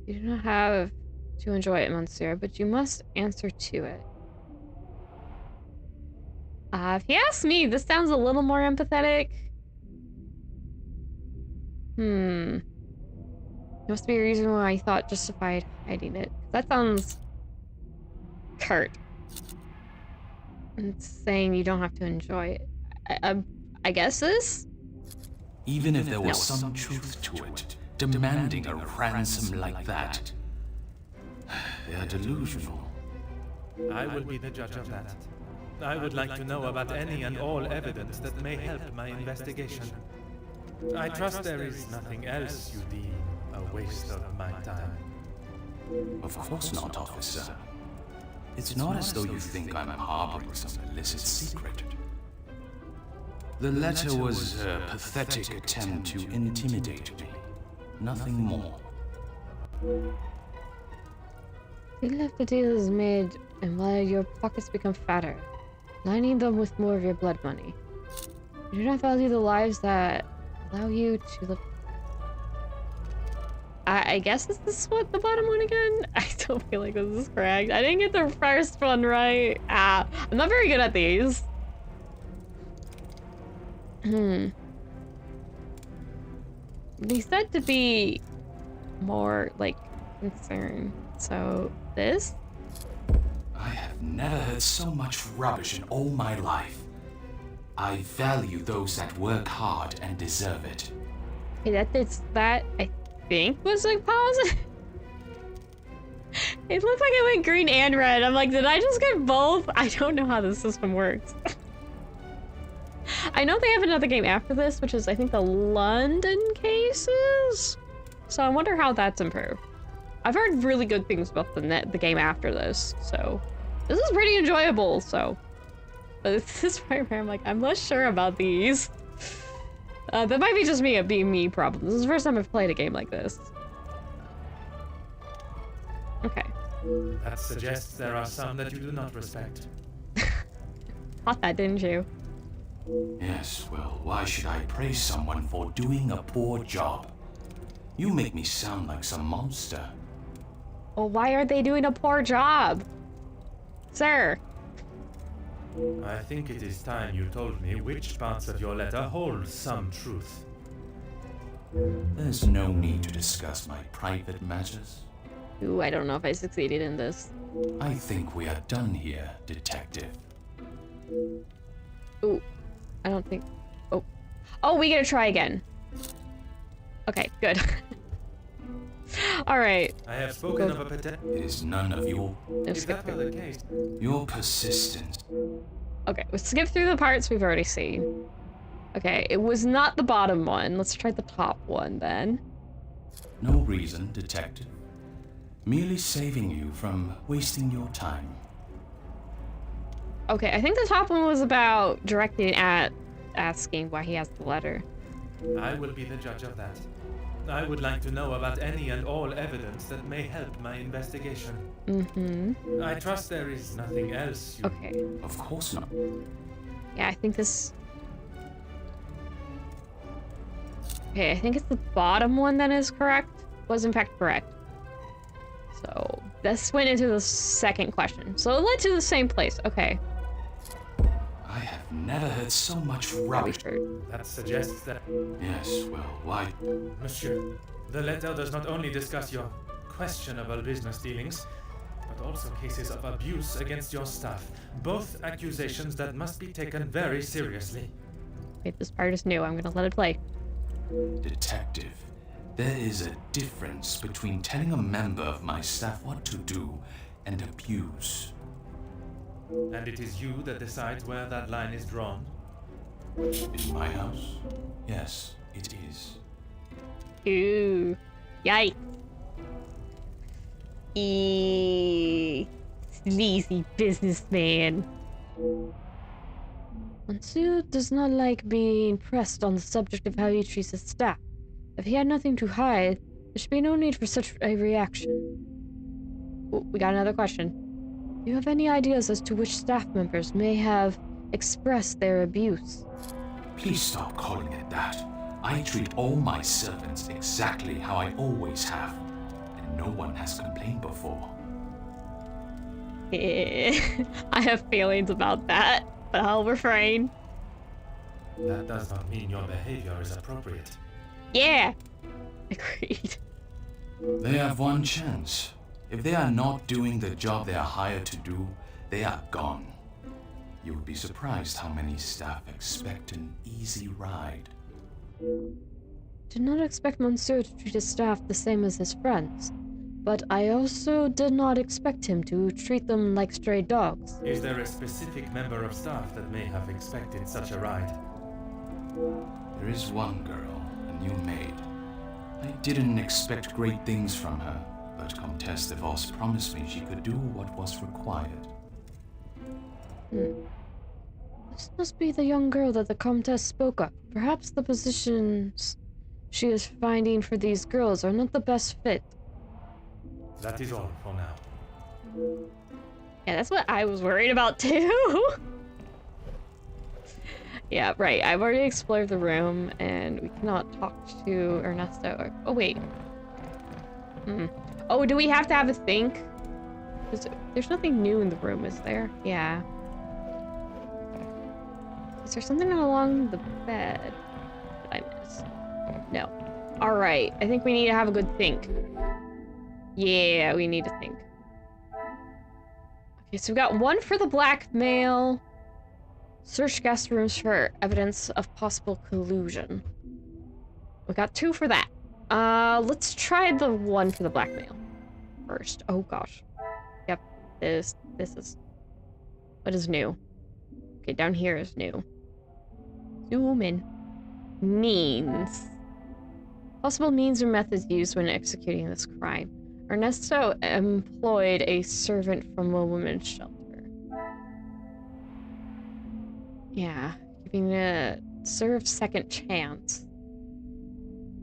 You do not have to enjoy it, Monsieur, but you must answer to it. If he asks me, this sounds a little more empathetic. There must be a reason why I thought justified hiding it. That sounds curt. It's saying you don't have to enjoy it. I guess this? Even if there was some truth to it, demanding a ransom like that, they are delusional. I will be the judge of that. I would like to know about any and all evidence that may help my investigation. I trust there is nothing else you deem a waste of my time. Of course not, officer. It's not as though you think I'm harboring some illicit secret. The letter was a pathetic attempt to intimidate me. Nothing more. Feel like the deal is made, and while your pockets become fatter, lining them with more of your blood money. You do not value the lives that allow you to live. I guess is this what the bottom one again? I don't feel like this is correct. I didn't get the first one right. I'm not very good at these. They said to be more like concerned. So this? I have never heard so much rubbish in all my life. I value those that work hard and deserve it. Okay, that I think was like positive. It looked like it went green and red. I'm like, did I just get both? I don't know how the system works. I know they have another game after this, which is I think the London cases. So I wonder how that's improved. I've heard really good things about the game after this, so this is pretty enjoyable. So, but it's this point where I'm like, I'm less sure about these. That might be just me, a being me problem. This is the first time I've played a game like this. Okay. That suggests there are some that you do not respect. Caught that, didn't you? Yes, well, why should I praise someone for doing a poor job? You make me sound like some monster. Well, why are they doing a poor job? Sir. I think it is time you told me which parts of your letter hold some truth. There's no need to discuss my private matters. Ooh, I don't know if I succeeded in this. I think we are done here, Detective. Ooh, I don't think... Oh. Oh, we gotta try again. Okay, good. Alright. I have spoken of a potential... It is none of your... If that were the case... Your persistence. Okay, let's skip through the parts we've already seen. Okay, it was not the bottom one. Let's try the top one then. No reason, Detective. Merely saving you from wasting your time. Okay, I think the top one was about directing at asking why he has the letter. I will be the judge of that. I would like to know about any and all evidence that may help my investigation. Mm-hmm. I trust there is nothing else you... Okay. Of course not. Yeah, I think this... Okay, I think it's the bottom one that is correct. Was in fact correct. So, this went into the second question. So it led to the same place. Okay. I have never heard so much rubbish. That suggests that... Yes, well, why? Monsieur, the letter does not only discuss your questionable business dealings, but also cases of abuse against your staff. Both accusations that must be taken very seriously. Wait, this part is new. I'm gonna let it play. Detective, there is a difference between telling a member of my staff what to do and abuse. And it is you that decides where that line is drawn? In my house? Yes, it is. Ooh. Yikes. Sleazy businessman. Monsieur does not like being pressed on the subject of how he treats his staff. If he had nothing to hide, there should be no need for such a reaction. Ooh, we got another question. Do you have any ideas as to which staff members may have expressed their abuse? Please stop calling it that. I treat all my servants exactly how I always have, and no one has complained before. I have feelings about that, but I'll refrain. That does not mean your behavior is appropriate. Yeah! Agreed. They have one chance. If they are not doing the job they are hired to do, they are gone. You would be surprised how many staff expect an easy ride. Did not expect Monsieur to treat his staff the same as his friends, but I also did not expect him to treat them like stray dogs. Is there a specific member of staff that may have expected such a ride? There is one girl, a new maid. I didn't expect great things from her, but Comtesse de Vos promised me she could do what was required. This must be the young girl that the Comtesse spoke of. Perhaps the positions she is finding for these girls are not the best fit. That is all for now. Yeah, that's what I was worried about too. Yeah, right. I've already explored the room, and we cannot talk to Ernesto. Oh, wait. Oh, do we have to have a think? There's nothing new in the room, is there? Yeah. Is there something along the bed that I missed? No. Alright, I think we need to have a good think. Yeah, we need to think. Okay, so we've got one for the blackmail. Search guest rooms for evidence of possible collusion. We got 2 for that. Let's try the one for the blackmail first. Oh gosh. Yep, this is... What is new? Okay, down here is new. Zoom in. Means. Possible means or methods used when executing this crime. Ernesto employed a servant from a women's shelter. Yeah, giving a serve second chance.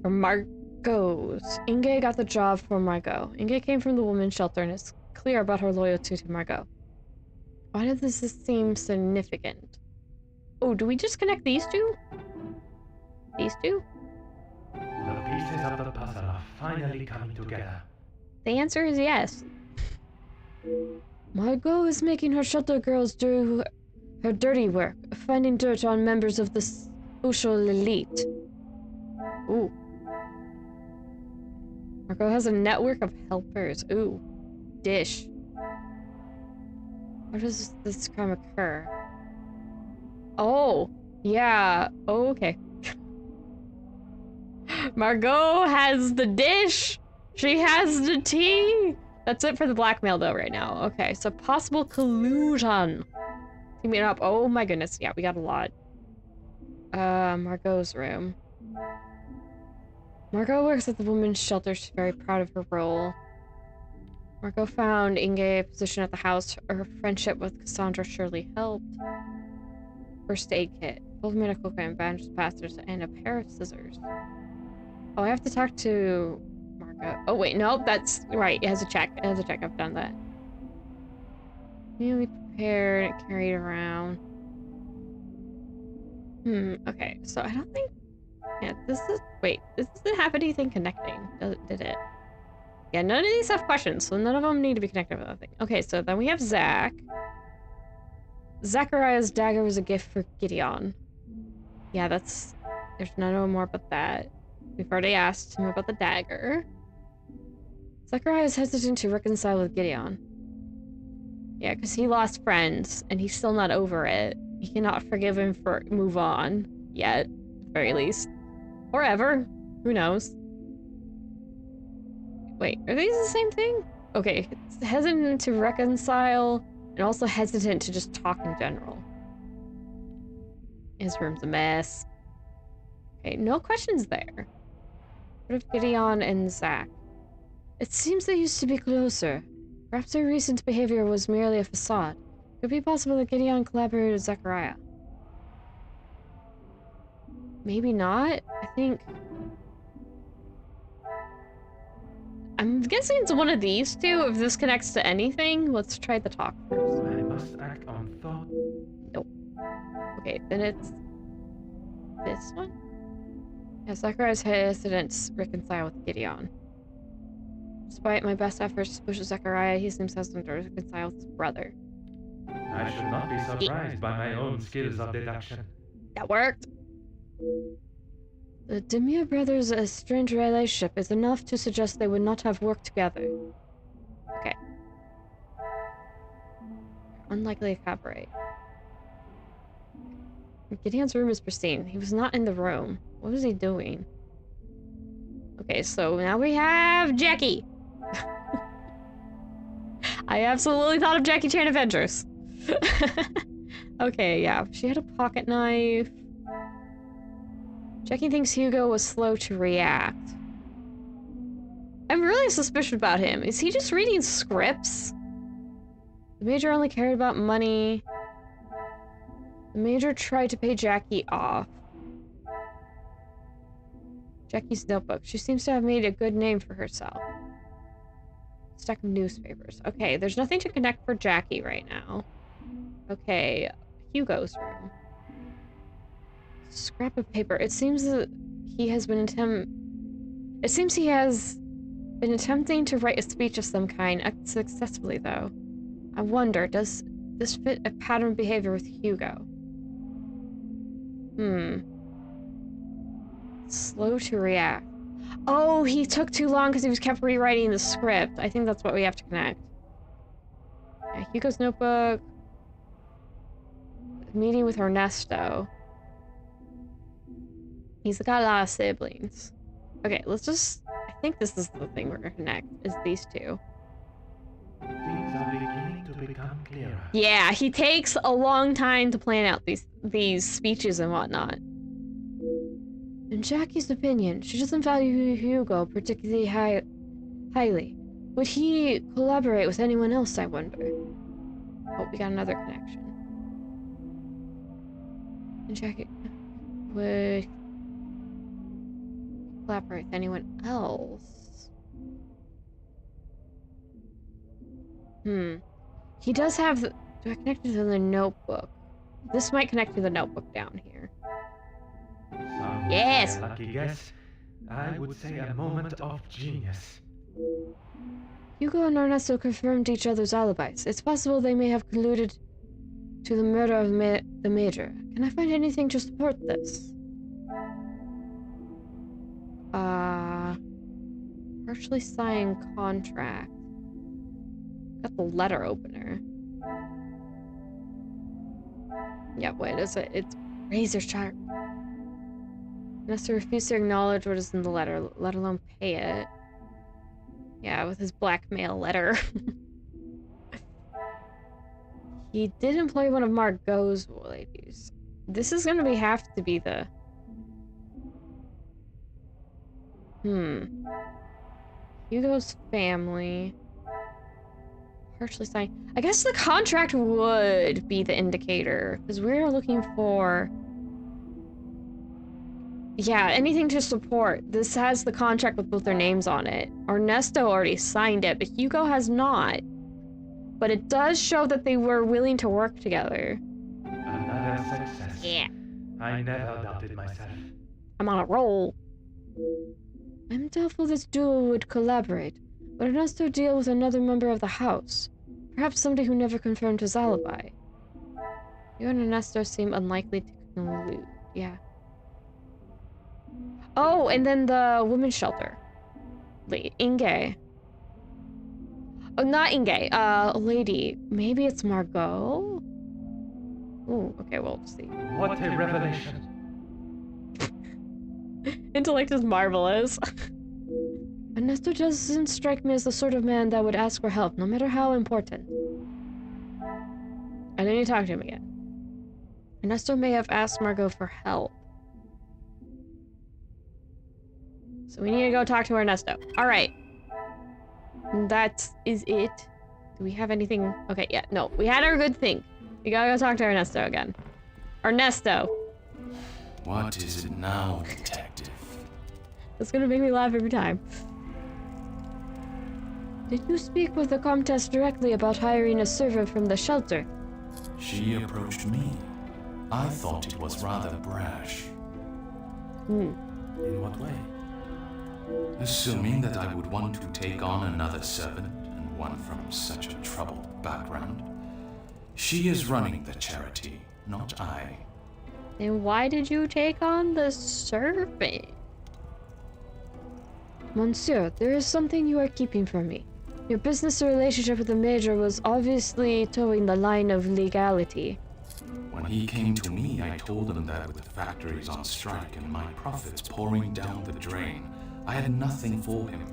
For Margot's. Inge got the job for Margot. Inge came from the women's shelter and is clear about her loyalty to Margot. Why does this seem significant? Oh, do we just connect these two? These two? The pieces of the puzzle are finally coming together. The answer is yes. Margot is making her shelter girls do her dirty work, finding dirt on members of the social elite. Ooh. Margot has a network of helpers. Ooh. Dish. How does this crime occur? Oh, yeah. Oh, okay. Margot has the dish. She has the tea. That's it for the blackmail, though, right now. Okay, so possible collusion. Teaming up. Oh my goodness. Yeah, we got a lot. Margot's room. Margot works at the women's shelter. She's very proud of her role. Margot found Inge a position at the house. Her friendship with Cassandra surely helped. First aid kit, full of medical equipment, bandages, plasters, and a pair of scissors. Oh, I have to talk to Margot. Oh wait, nope, that's right. It has a check. It has a check. I've done that. Nearly prepared, carried around. Okay, so I don't think... Yeah, this is... Wait, this doesn't have anything connecting, did it? Yeah, none of these have questions, so none of them need to be connected with anything. Okay, so then we have Zach. Zachariah's dagger was a gift for Gideon. Yeah, that's... There's no more about that. We've already asked him about the dagger. Zachariah is hesitant to reconcile with Gideon. Yeah, because he lost friends, and he's still not over it. He cannot forgive him for move on. Yet, at the very least. Or ever. Who knows? Wait, are these the same thing? Okay, it's hesitant to reconcile, and also hesitant to just talk in general. His room's a mess. Okay, no questions there. What of Gideon and Zach? It seems they used to be closer. Perhaps their recent behavior was merely a facade. Could it be possible that Gideon collaborated with Zachariah? Maybe not? I think... I'm guessing it's one of these two. If this connects to anything, let's try the talk first. I must act on thought. Nope. Okay, then it's... this one? Yeah, Zachariah's hesitant to reconcile with Gideon. Despite my best efforts to push Zachariah, he seems hesitant to reconcile with his brother. I should not be surprised by my own skills of deduction. That worked! The Demir brothers' strange relationship is enough to suggest they would not have worked together. Okay. Unlikely to collaborate. Gideon's room is pristine. He was not in the room. What was he doing? Okay, so now we have Jackie! I absolutely thought of Jackie Chan Adventures. Okay, yeah. She had a pocket knife. Jackie thinks Hugo was slow to react. I'm really suspicious about him. Is he just reading scripts? The Major only cared about money. The Major tried to pay Jackie off. Jackie's notebook. She seems to have made a good name for herself. Stack of newspapers. Okay, there's nothing to connect for Jackie right now. Okay, Hugo's room. Scrap of paper. It seems that he has been attempting to write a speech of some kind, unsuccessfully though. I wonder, does this fit a pattern of behavior with Hugo? Slow to react. Oh, he took too long because he was kept rewriting the script. I think that's what we have to connect. Yeah, Hugo's notebook. Meeting with Ernesto. He's got a lot of siblings. Okay, let's just... I think this is the thing we're gonna connect, is these two. Things are beginning to become clearer. Yeah, he takes a long time to plan out these speeches and whatnot. In Jackie's opinion, she doesn't value Hugo particularly highly. Would he collaborate with anyone else, I wonder? Oh, we got another connection. And Jackie would collaborate with anyone else. He does have... Do I connect it to the notebook? This might connect to the notebook down here. Some Yes! say a lucky guess. I would say a moment of genius. Hugo and Ernesto confirmed each other's alibis. It's possible they may have colluded to the murder of the Major. Can I find anything to support this? Partially signed contract. Got the letter opener. Yeah, wait, is it? It's razor sharp. Ernesto refused to acknowledge what is in the letter, let alone pay it. Yeah, with his blackmail letter. He did employ one of Margot's ladies. This is gonna have to be the... Hugo's family. Partially signed. I guess the contract would be the indicator, because we're looking for... Yeah, anything to support. This has the contract with both their names on it. Ernesto already signed it, but Hugo has not. But it does show that they were willing to work together. Another success. Yeah. I never doubted myself. I'm on a roll. I'm doubtful this duo would collaborate, but Ernesto deal with another member of the house. Perhaps somebody who never confirmed his alibi. You and Ernesto seem unlikely to collude. Yeah. Oh, and then the women's shelter. Inge. Oh, not Inge. Lady. Maybe it's Margot? Ooh, okay, we'll see. What a revelation. Intellect is marvelous. Ernesto doesn't strike me as the sort of man that would ask for help, no matter how important. I need to talk to him again. Ernesto may have asked Margot for help. So we need to go talk to Ernesto. Alright. That is it. Do we have anything? Okay, yeah, no. We had our good thing. We gotta go talk to Ernesto again. Ernesto. What is it now, detective? That's gonna make me laugh every time. Did you speak with the Comtesse directly about hiring a servant from the shelter? She approached me. I thought it was rather brash. In what way? Assuming that I would want to take on another servant, and one from such a troubled background. She is running the charity, not I. Then why did you take on the servant? Monsieur, there is something you are keeping from me. Your business relationship with the Major was obviously towing the line of legality. When he came to me, I told him that with the factories on strike and my profits pouring down the drain, I had nothing for him.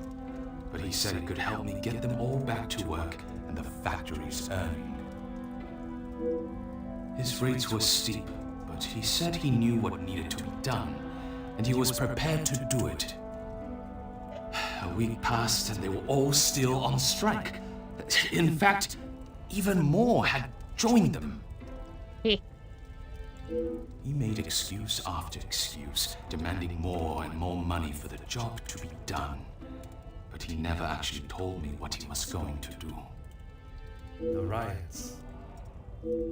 But he said he could help me get them all back to work and the factories earning. His rates were steep, but he said he knew what needed to be done, and he was prepared to do it. A week passed and they were all still on strike. In fact, even more had joined them. He made excuse after excuse, demanding more and more money for the job to be done. But he never actually told me what he was going to do. The riots.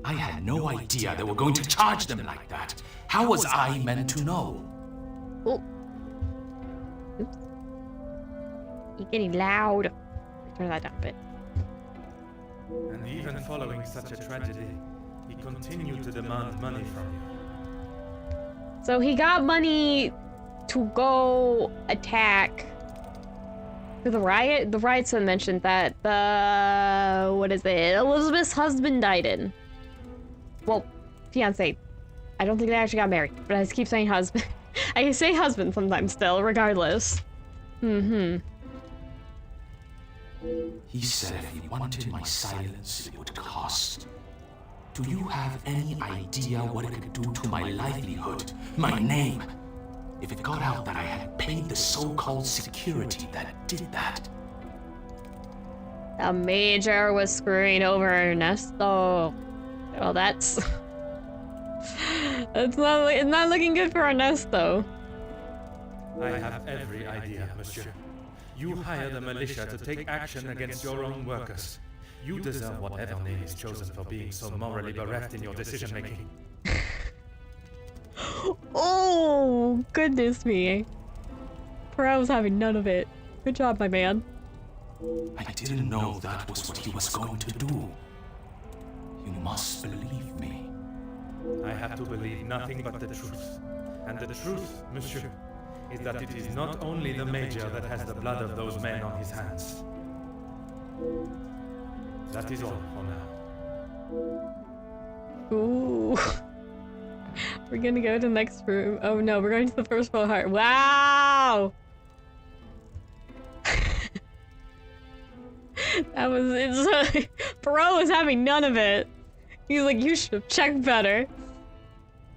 I had no idea they were going to charge them like that. How was I meant to know? Oh. Oops. You're getting loud. Turn that down a bit. And even following such a tragedy, he continued to demand money from you. So he got money to go attack for the riot. The riots that mentioned that the what is it? Elizabeth's husband died in. Well, fiance. I don't think they actually got married, but I just keep saying husband. I can say husband sometimes still, regardless. He said if he wanted my silence, it would cost. Do you have any idea what it could do to my livelihood, my name? If it got out that I had paid the so-called security that did that. The Major was screwing over Ernesto. Well, it's not looking good for Ernesto. I have every idea, monsieur. You hired a militia to take action against your own workers. You deserve whatever name is chosen for being so morally bereft in your decision-making. Oh, goodness me. Poirot was having none of it. Good job, my man. I didn't know that was what he was going to do. You must believe me. I have to believe nothing but the truth. And the truth, monsieur, is that it is not only the Major that has the blood of those men on his hands. That is all for now. Ooh. We're gonna go to the next room. Oh no, we're going to the first floor heart. Wow! That was it's Poirot was having none of it. He's like, you should have checked better.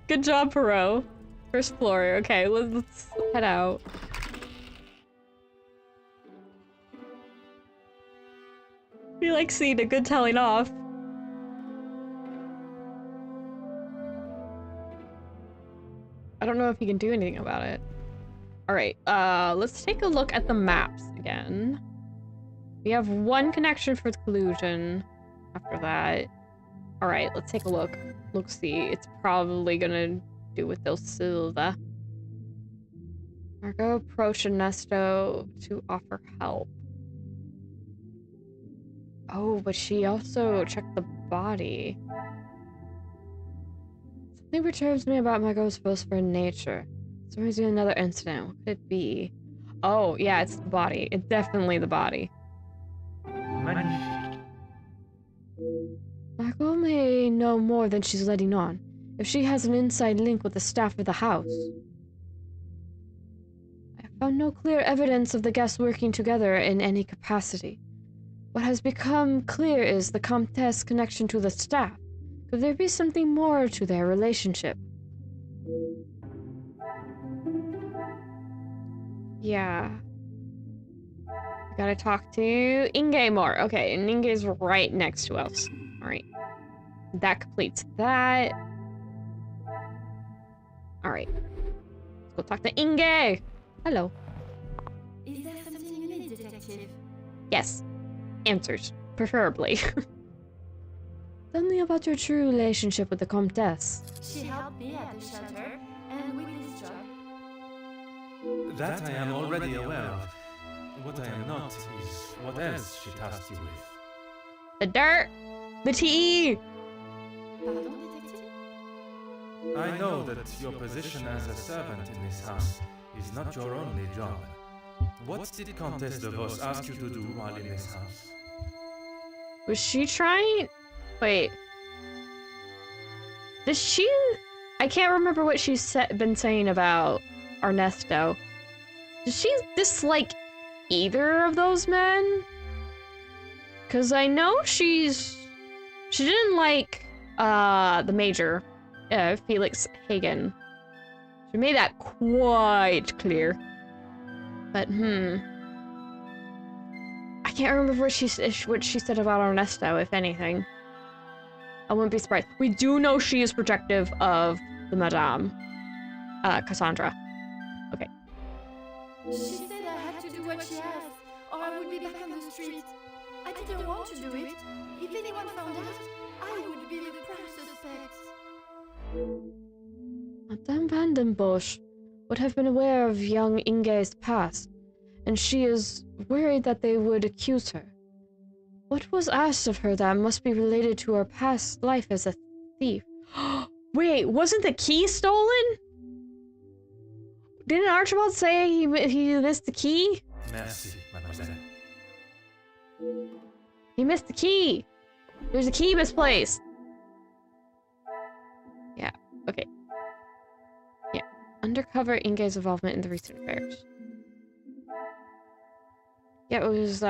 Good job, Poirot. First floor. Okay, let's head out. We like seeing a good telling off. I don't know if you can do anything about it. Alright, let's take a look at the maps again. We have one connection for collusion after that. Alright, let's take a look. Let's see. It's probably gonna do with those Silva. Margot approached Ernesto to offer help. Oh, but she also checked the body. Something perturbs me about Margot's boastful nature. It's reminds me of another incident. What could it be? Oh, yeah, it's the body. It's definitely the body. Margot may know more than she's letting on, if she has an inside link with the staff of the house. I have found no clear evidence of the guests working together in any capacity. What has become clear is the Comtesse's connection to the staff. Could there be something more to their relationship? Yeah. We gotta talk to Inge more. Okay, and Inge's right next to us. Alright. That completes that. Alright. Let's go talk to Inge! Hello. Is there something you need, Detective? Yes. Answers. Preferably. Tell me about your true relationship with the Comtesse. She helped me at the shelter and with this job. That I am already aware of. What I am not is what else she tasked you with. The dirt! The tea! Pardon, Detective? I know that your position as a servant in this house is not your only job. What did Comtesse de Vos ask you to do while in this house? Was she trying? Wait. Does she? I can't remember what she's been saying about Ernesto. Does she dislike either of those men? Because I know she didn't like the Major, Felix Hagen. She made that quite clear. But I can't remember what she said about Ernesto, if anything. I wouldn't be surprised. We do know she is protective of the Madame, Cassandra. Okay. She said I had to do what she asked, or I would be back on the street. I didn't want to do it. If anyone found out, I would be the prime suspect. Madame Vandenbosch would have been aware of young Inge's past, and she is worried that they would accuse her. What was asked of her that must be related to her past life as a thief? Wait, wasn't the key stolen? Didn't Archibald say he missed the key? Merci, mademoiselle. He missed the key. There's a key misplaced. Yeah, okay. Yeah, undercover Inge's involvement in the recent affairs. Yeah, it was,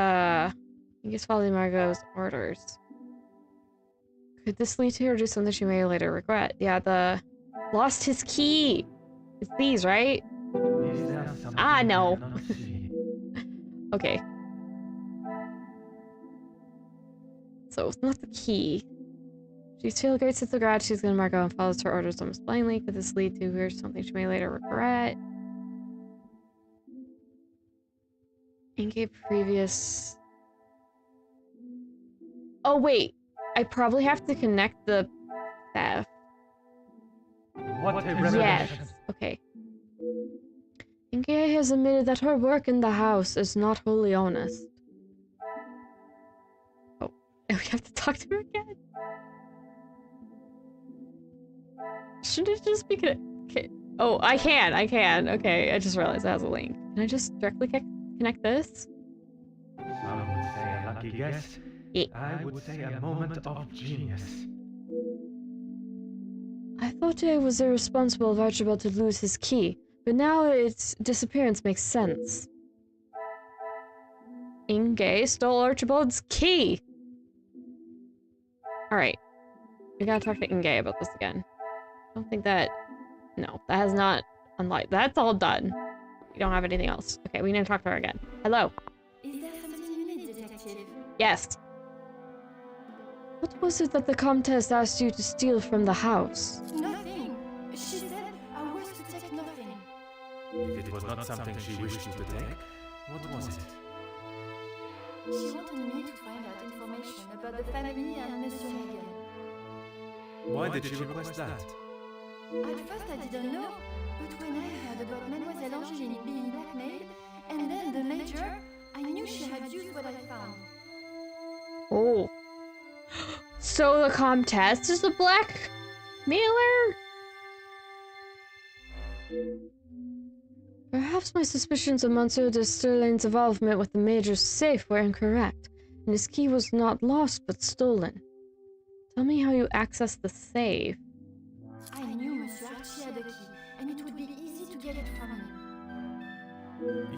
Inge's following Margot's orders. Could this lead to her do something she may later regret? Yeah, lost his key. It's these, right? Ah, no. Okay. So it's not the key. She's feel a great sense of gratitude to Margot and follows her orders almost blindly. Could this lead to her something she may later regret? Inge previous... Oh, wait. I probably have to connect the theft. What a revelation. Yes. Okay. Inge has admitted that her work in the house is not wholly honest. Oh, and we have to talk to her again? Should it just be okay. Oh, I can. Okay, I just realized it has a link. Can I just directly connect this? Some would say a lucky guess. Yeah. I would say a moment of genius. I thought it was irresponsible of Archibald to lose his key, but now its disappearance makes sense. Inge stole Archibald's key! Alright. We gotta talk to Inge about this again. I don't think that... No, that has not unlocked. That's all done. We don't have anything else. Okay, we need to talk to her again. Hello. Is there something you need, Detective? Yes. What was it that the Comtesse asked you to steal from the house? Nothing. She said I was to take nothing. If it was not something she wished you to take, what was it? She wanted me to find out information about the family and Mr. Hagen. Why did she request that? At first I didn't know, but when I heard about Mademoiselle Angeline being blackmailed, and then the Major, I knew she had used what I found. Oh. So the Comtesse is the blackmailer? Perhaps my suspicions of Monsieur de Sterling's involvement with the Major's safe were incorrect, and his key was not lost but stolen. Tell me how you accessed the safe. I knew Monsieur Archie had the key, and it would be easy to get it from him.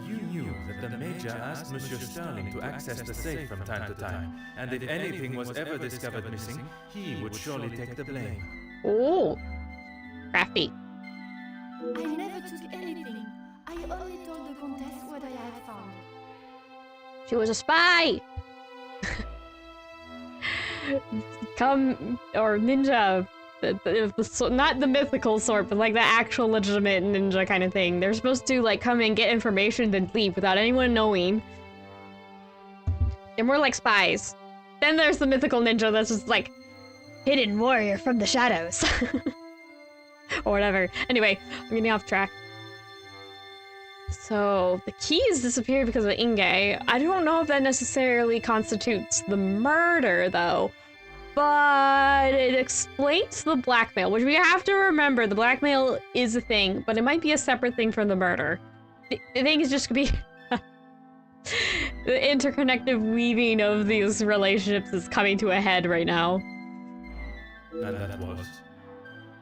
You knew that the Major asked Monsieur Sterling to access the safe from time to time, and if anything was ever discovered missing, he would surely take the blame. Oh, crafty. I never took anything. I only told the Comtesse what I had found. She was a spy! Or ninja. Not the mythical sort, but like the actual legitimate ninja kind of thing. They're supposed to like come and get information then leave without anyone knowing. They're more like spies. Then there's the mythical ninja that's just like hidden warrior from the shadows. Or whatever. Anyway, I'm getting off track. So, the keys disappeared because of Inge. I don't know if that necessarily constitutes the murder, though. But it explains the blackmail, which we have to remember. The blackmail is a thing, but it might be a separate thing from the murder. I think it's just gonna be... the interconnected weaving of these relationships is coming to a head right now. And that was?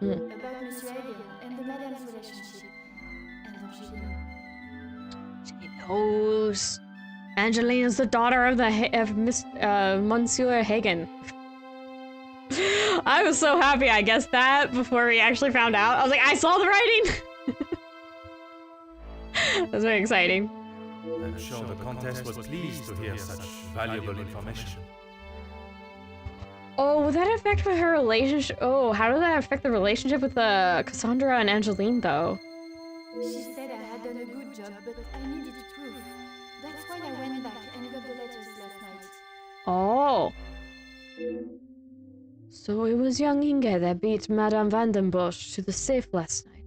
About Monsieur Hagen and the Madame's relationship. And Angeline. She knows. Angeline is the daughter of Monsieur Hagen. I was so happy I guessed that before we actually found out. I was like, I saw the writing! That's very exciting. I'm sure the Comtesse was pleased to hear such valuable information. Oh, would that affect her relationship? Oh, how did that affect the relationship with Cassandra and Angeline, though? She said I had done a good job, but I needed proof. That's why I went back and got the letters last night. Oh. So it was young Inge that beat Madame Vandenbosch to the safe last night.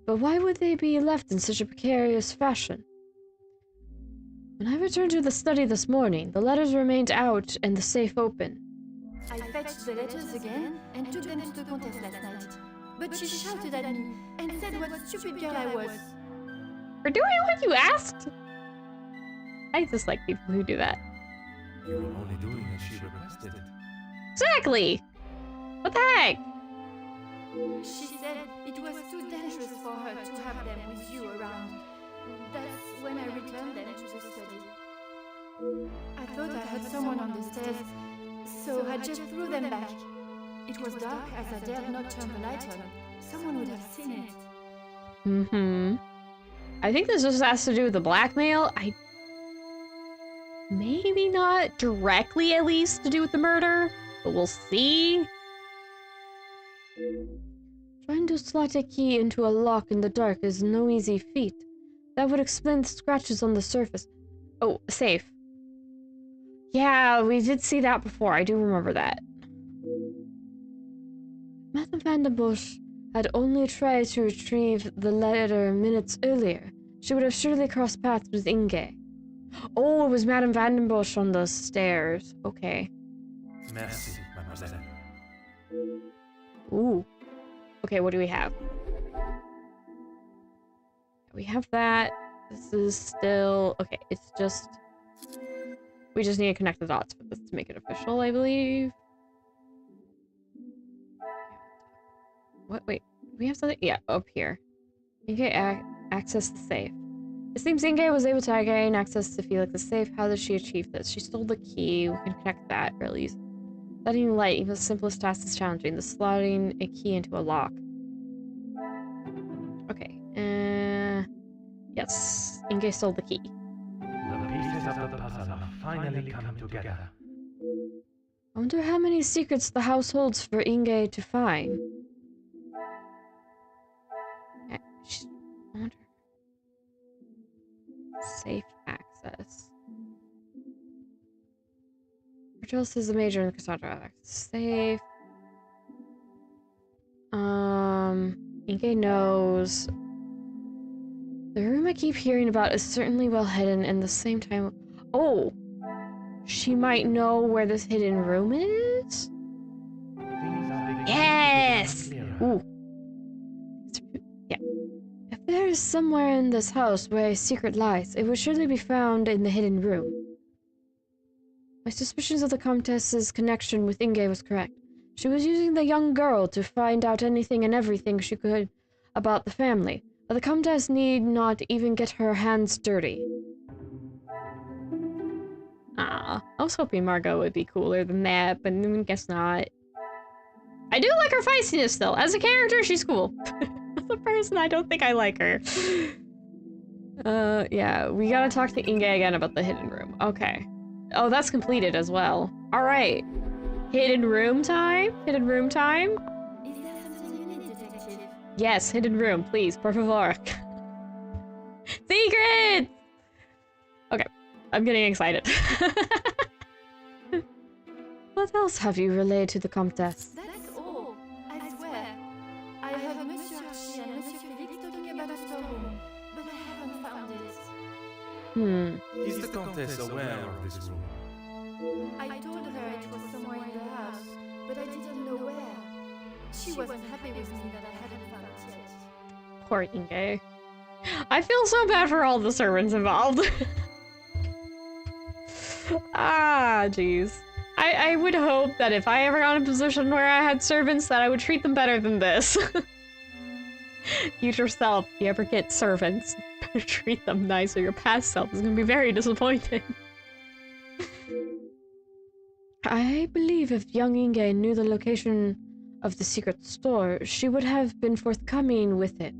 But why would they be left in such a precarious fashion? When I returned to the study this morning, the letters remained out and the safe open. I fetched the letters again and took them to the Comtesse last night. But she shouted at me and said what a stupid girl I was. For doing what you asked? I dislike people who do that. You were only doing as she requested. Exactly! What the heck? She said it was too dangerous for her to have them with you around. That's when I returned them to the study. I thought I heard someone on the stairs, so I just threw them back. It was dark as I dared not turn the light on. Someone would have seen it. Mm-hmm. I think this just has to do with the blackmail. Maybe not directly, at least, to do with the murder, but we'll see. Trying to slot a key into a lock in the dark is no easy feat. That would explain the scratches on the surface. Oh, safe. Yeah, we did see that before. I do remember that. Madame Van den Bosch had only tried to retrieve the letter minutes earlier. She would have surely crossed paths with Inge. Oh, it was Madame Van den Bosch on the stairs. Okay. Merci, mademoiselle. Ooh. Okay, what do we have? We have that. This is still... Okay, it's just... We just need to connect the dots for this to make it official, I believe. What? Wait. Do we have something? Yeah, up here. Inge access the safe. It seems Inge was able to gain access to Felix's safe. How did she achieve this? She stole the key. We can connect that really easily. Setting light, even the simplest task is challenging. The slotting a key into a lock. Okay. Yes. Inge stole the key. The pieces of the puzzle are finally coming together. I wonder how many secrets the house holds for Inge to find. I wonder. Safe access. Virtuos is the major and Cassandra have access. Safe. Inge knows. The room I keep hearing about is certainly well hidden and the same time... Oh! She might know where this hidden room is? Yes! Ooh. Yeah. If there is somewhere in this house where a secret lies, it would surely be found in the hidden room. My suspicions of the Comtesse's connection with Inge was correct. She was using the young girl to find out anything and everything she could about the family. But the Comtesse need not even get her hands dirty. Ah, I was hoping Margot would be cooler than that, but I guess not. I do like her feistiness, though. As a character, she's cool. As a person, I don't think I like her. Yeah, we gotta talk to Inge again about the hidden room. Okay. Oh, that's completed as well. Alright. Hidden room time? Hidden room time? Is there something you need, detective? Yes, hidden room, please, por favor. Secret! Okay, I'm getting excited. What else have you relayed to the Comtesse? That's all. I swear. I heard Monsieur Archie and Monsieur Felix talking about a storeroom, but I haven't found it. Is the Countess aware of this room? I told her it was somewhere in the house, but I didn't know where. She wasn't happy with me that I hadn't found it yet. Poor Inge. I feel so bad for all the servants involved. Ah, jeez. I would hope that if I ever got in a position where I had servants, that I would treat them better than this. Future self, if you ever get servants, better treat them nice or your past self is gonna be very disappointing. I believe if young Inge knew the location of the secret store, she would have been forthcoming with it.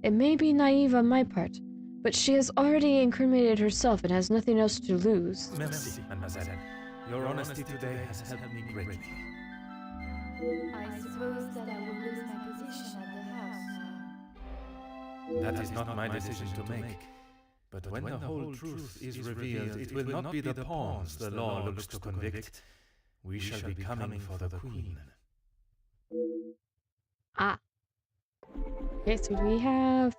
It may be naive on my part, but she has already incriminated herself and has nothing else to lose. Merci, mademoiselle. Your honesty today has helped me greatly. I suppose that I will lose my position at the house now. That is not my decision to make. But when the whole truth is revealed, it will not be the pawns the law looks to convict. We shall be coming for the Queen. Ah. Okay, so we have...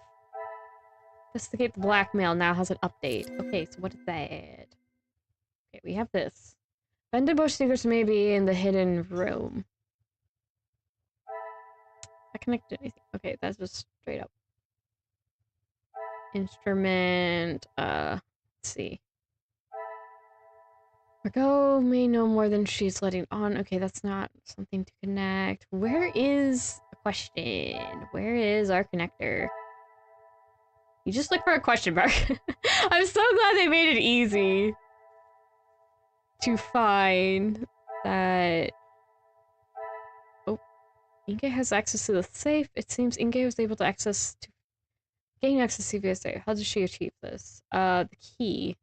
Investigate the blackmail now has an update. Okay, so what is that? Okay, we have this. Van den Bosch secrets may be in the hidden room. I connected anything. Okay, that's just straight up. Instrument, let's see. Margot may know more than she's letting on. Okay, that's not something to connect. Where is the question? Where is our connector? You just look for a question mark. I'm so glad they made it easy to find that. Oh, Inge has access to the safe. It seems Inge was able to gain access to the safe. How did she achieve this? The key.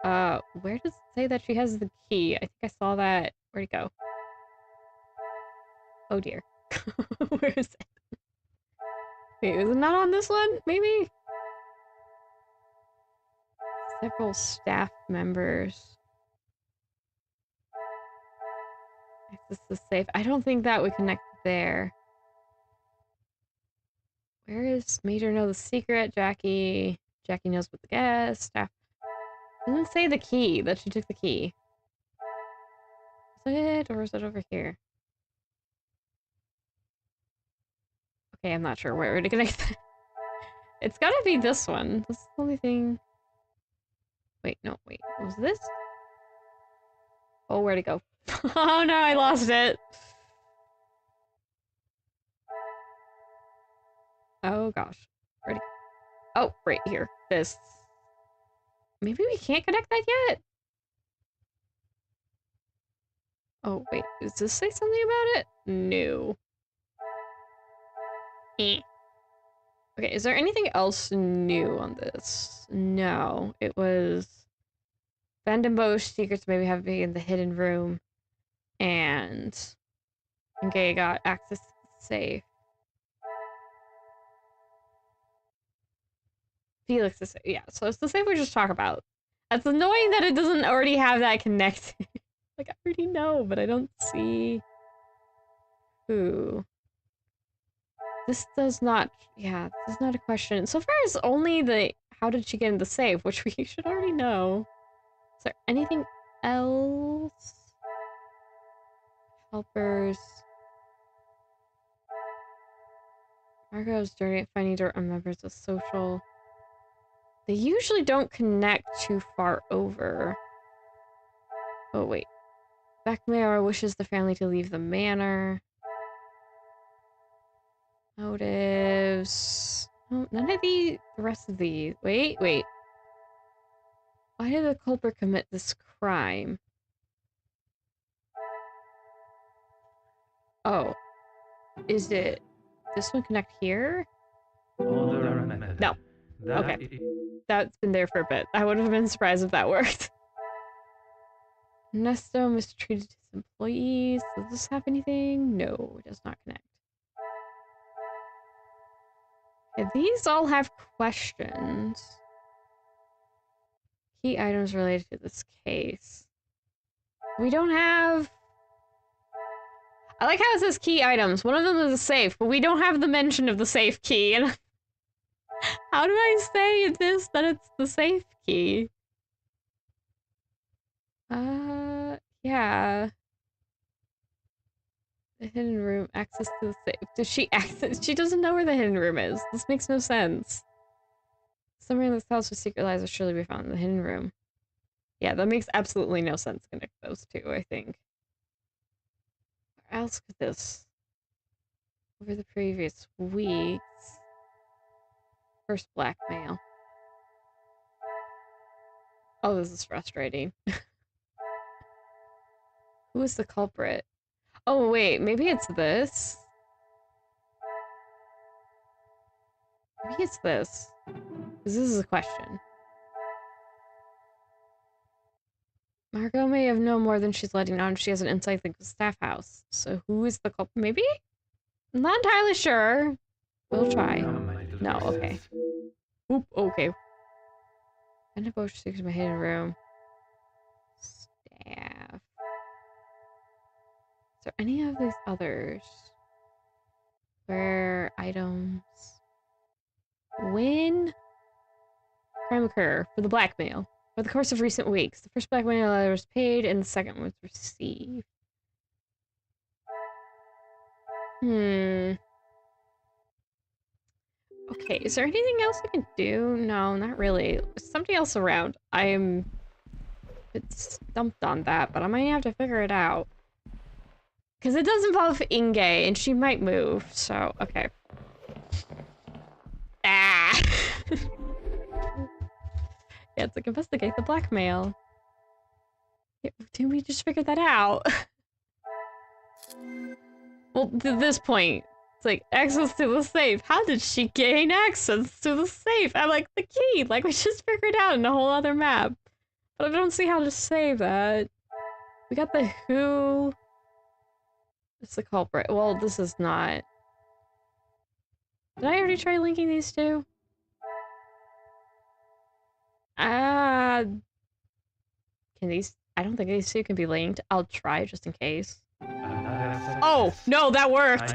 Where does it say that she has the key? I think I saw that. Where'd it go? Oh dear. Where is it? Wait, is it not on this one? Maybe? Several staff members. Access the safe. I don't think that would connect there. Where is Major know the secret? Jackie. Jackie knows what the guest. Staff. Doesn't say the key, that she took the key. Is it? Or is it over here? Okay, I'm not sure where to connect that. It's gotta be this one. This is the only thing. Wait, no, wait. Was this? Oh, where'd it go? Oh no, I lost it! Oh gosh. Where'd it go? Oh, right here. This. Maybe we can't connect that yet? Oh, wait. Does this say something about it? No. Eh. Okay, is there anything else new on this? No. It was Vandenbosch secrets maybe have to be in the hidden room, and Gay got access to the safe. Felix is yeah, so it's the safe we just talked about. That's annoying that it doesn't already have that connected. Like, I already know, but I don't see who. This does not, yeah, this is not a question. So far as only the, how did she get in the safe, which we should already know. Is there anything else? Helpers. Margot's journey at finding dirt on members of social. They usually don't connect too far over. Oh, wait. Beckmayer wishes the family to leave the manor. Motives. Oh, none of the rest of these. Wait. Why did the culprit commit this crime? Oh. Is it this one connect here? No. Okay. That's been there for a bit. I would have been surprised if that worked. Nesto mistreated his employees. Does this have anything? No, it does not connect. Okay, these all have questions. Key items related to this case. We don't have... I like how it says key items. One of them is a safe, but we don't have the mention of the safe key. And how do I say in this that it's the safe key? Yeah. The hidden room, access to the safe. Does she access? She doesn't know where the hidden room is. This makes no sense. Somewhere in this house with secret lies will surely be found in the hidden room. Yeah, that makes absolutely no sense. Connect those two, I think. Where else could this? Over the previous weeks. First blackmail. Oh, this is frustrating. Who is the culprit? Oh, wait, maybe it's this? Maybe it's this. Because this is a question. Margot may have known more than she's letting on. She has an inside link with Staff House. So who is the culprit? Maybe? I'm not entirely sure. We'll try. No, okay. Oop, okay. Vandenbosch secrets my hidden room. Staff. Is there any of these others? Where items? When? Crime occur for the blackmail. For the course of recent weeks. The first blackmail letter was paid and the second was received. Okay, is there anything else I can do? No, not really. There's somebody else around. I'm a bit stumped on that, but I might have to figure it out. Because it does involve Inge, and she might move, so, okay. Ah! Yeah, it's like, investigate the blackmail. Yeah, didn't we just figure that out? Well, to this point, it's like, access to the safe. How did she gain access to the safe? I'm like, the key! Like, we just figured out in a whole other map. But I don't see how to save that. We got the who... It's the culprit. Well, this is not... Did I already try linking these two? Can these... I don't think these two can be linked. I'll try just in case. Oh, no, that worked!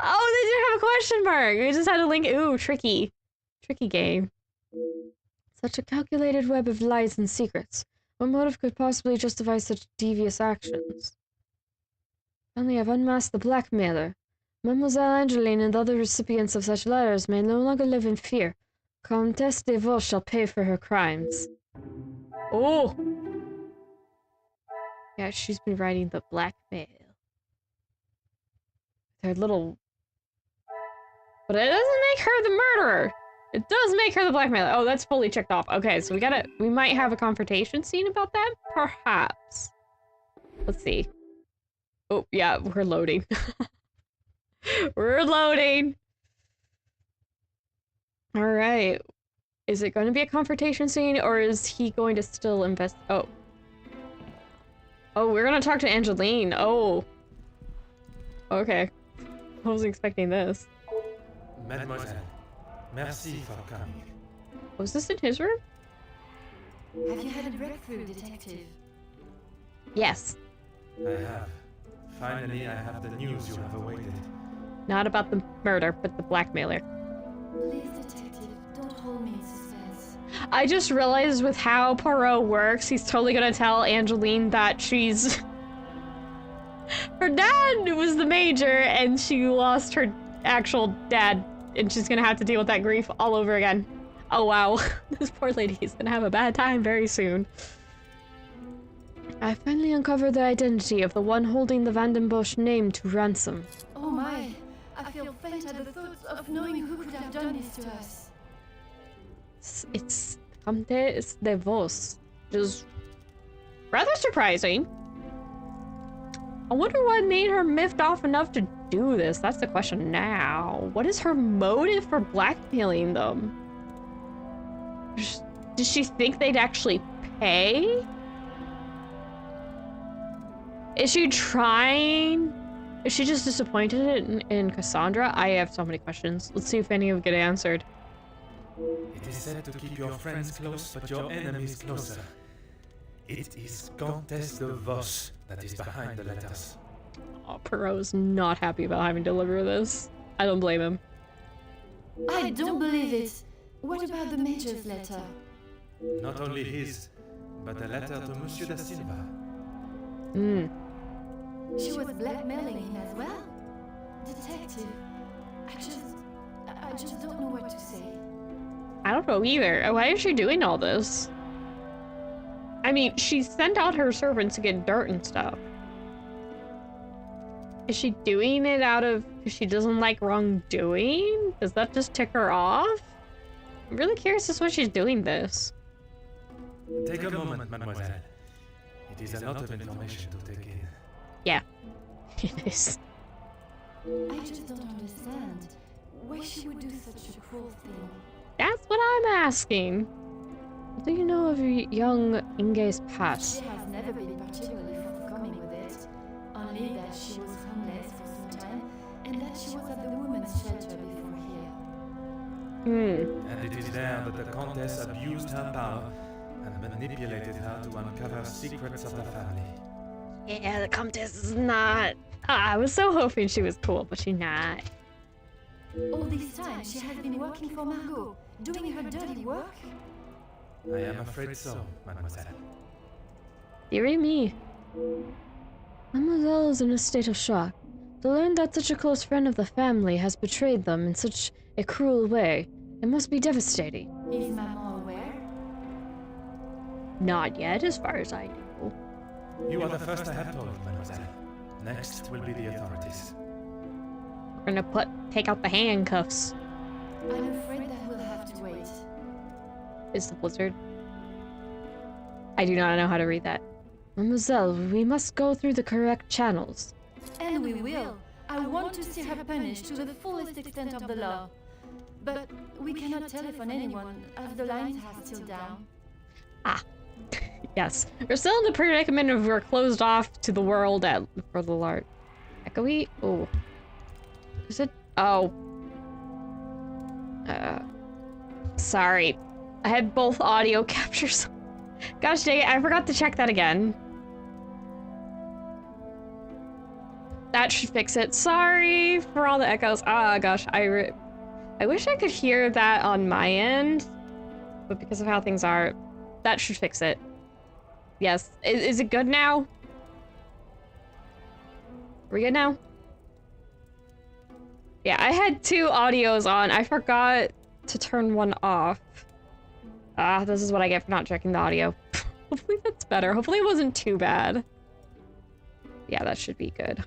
Oh, they didn't have a question mark! I just had a link. Ooh, tricky. Tricky game. Such a calculated web of lies and secrets. What motive could possibly justify such devious actions? Finally, I've unmasked the blackmailer. Mademoiselle Angeline and other recipients of such letters may no longer live in fear. Comtesse de Vos shall pay for her crimes. Oh! Yeah, she's been writing the blackmail. Their little... But it doesn't make her the murderer! It does make her the blackmailer. Oh, that's fully checked off. Okay, so we might have a confrontation scene about that? Perhaps. Let's see. Oh, yeah, we're loading. We're loading! Alright. Is it going to be a confrontation scene, or is he going to still invest... Oh. Oh, we're gonna talk to Angeline. Oh. Okay. I wasn't expecting this. Mademoiselle, merci for coming. Was this in his room? Have you had a breakthrough, Detective? Yes. I have. Finally, I have the news you have awaited. Not about the murder, but the blackmailer. Please, Detective, don't hold me in suspense. I just realized with how Poirot works, he's totally gonna tell Angeline that she's... her dad was the major, and she lost her actual dad, and she's gonna have to deal with that grief all over again. Oh wow, this poor lady is gonna have a bad time very soon. I finally uncovered the identity of the one holding the Vandenbosch name to ransom. Oh my, I feel faint at the thought of knowing who could have done this to us. It's Comtesse de Vos. Which is rather surprising. I wonder what made her miffed off enough to do this. That's the question now. What is her motive for blackmailing them? Does she think they'd actually pay? Is she trying? Is she just disappointed in Cassandra? I have so many questions. Let's see if any of them get answered. It is said to keep your friends close, but your enemies closer. It is Comtesse de Vos that is behind the letters. Oh, Poirot's not happy about having to deliver this. I don't blame him. I don't believe it. What about the Major's letter? Not only his, but a letter to Monsieur da Silva. Hmm. She was blackmailing him as well? Detective, I just don't know what to say. I don't know either. Why is she doing all this? I mean, she sent out her servants to get dirt and stuff. Is she doing it out of because she doesn't like wrongdoing? Does that just tick her off? I'm really curious as to why she's doing this. Take a moment, mademoiselle. It is a lot of information to take in. Yeah, it is. I just don't understand why she would do such a cruel thing. That's what I'm asking. What do you know of young Inge's past? She has never been particularly forthcoming with it. Only that she was homeless for some time, and that she was at the women's shelter before here. And it is there that the Countess abused her power and manipulated her to uncover secrets of the family. Yeah, the Comtesse is not... I was so hoping she was cool, but she's not. All this time, she has been working for Margot, doing her dirty work? I am afraid so, mademoiselle. Dearie me. Mademoiselle is in a state of shock. To learn that such a close friend of the family has betrayed them in such a cruel way, it must be devastating. Is Maman aware? Not yet, as far as I know. You are the first I have told, mademoiselle. Next will be the authorities. We're gonna take out the handcuffs. I'm afraid that we'll have to wait. Is the blizzard? I do not know how to read that. Mademoiselle, we must go through the correct channels. And we will. I want to see her punished to the fullest extent of the law. But we cannot telephone anyone, as the lines are still down. Ah. Yes. We're still in the predicament of we're closed off to the world for the large. Echoey? Oh. Is it? Oh. Sorry. I had both audio captures. Gosh dang it, I forgot to check that again. That should fix it. Sorry for all the echoes. Ah, gosh, I wish I could hear that on my end, but because of how things are, that should fix it. Yes. Is it good now? Are we good now? Yeah, I had 2 audios on. I forgot to turn one off. Ah, this is what I get for not checking the audio. Hopefully that's better. Hopefully it wasn't too bad. Yeah, that should be good.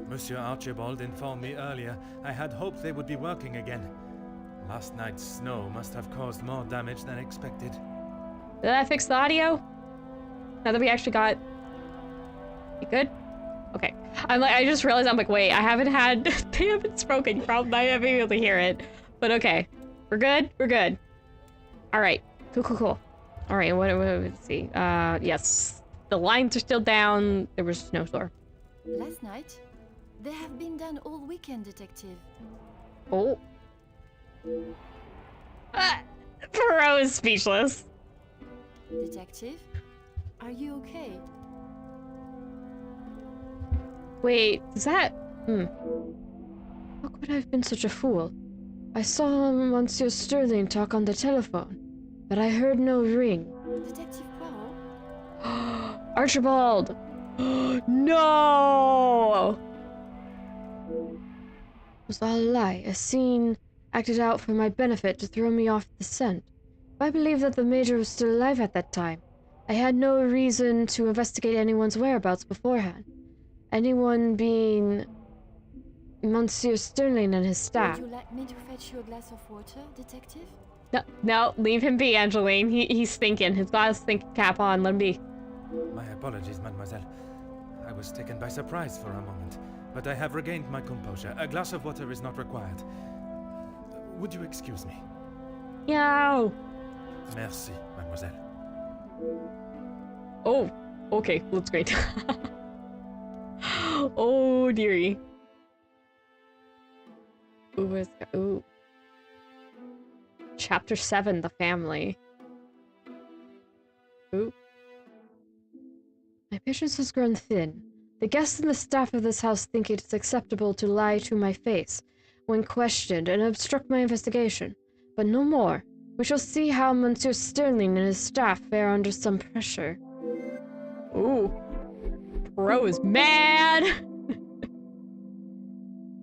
Monsieur Archibald informed me earlier. I had hoped they would be working again. Last night's snow must have caused more damage than expected. Did I fix the audio? Now that we actually got... You good? Okay. I just realized, I'm like, wait, I haven't had... They haven't spoken. Probably I haven't been able to hear it. But okay. We're good? We're good. Alright. Cool. Alright, let's see. Yes. The lines are still down. There was a snowstorm. Last night, they have been done all weekend, Detective. Oh. Poirot is speechless. Detective, are you okay? Wait, is that... How could I have been such a fool? I saw Monsieur Sterling talk on the telephone, but I heard no ring. Detective Poirot? Archibald! No! It was all a lie, a scene acted out for my benefit to throw me off the scent. I believe that the Major was still alive at that time. I had no reason to investigate anyone's whereabouts beforehand. Anyone being Monsieur Sterling and his staff. Would you like me to fetch you a glass of water, Detective? No, leave him be, Angeline. He's thinking. His glass thinking cap on. Let him be. My apologies, mademoiselle. I was taken by surprise for a moment, but I have regained my composure. A glass of water is not required. Would you excuse me? Yow! Merci, mademoiselle. Oh, okay, that's great. Oh, dearie. Ooh. Chapter 7, The Family. Ooh. My patience has grown thin. The guests and the staff of this house think it is acceptable to lie to my face when questioned and obstruct my investigation. But no more. We shall see how Monsieur Sterling and his staff fare under some pressure. Ooh. Poirot is mad!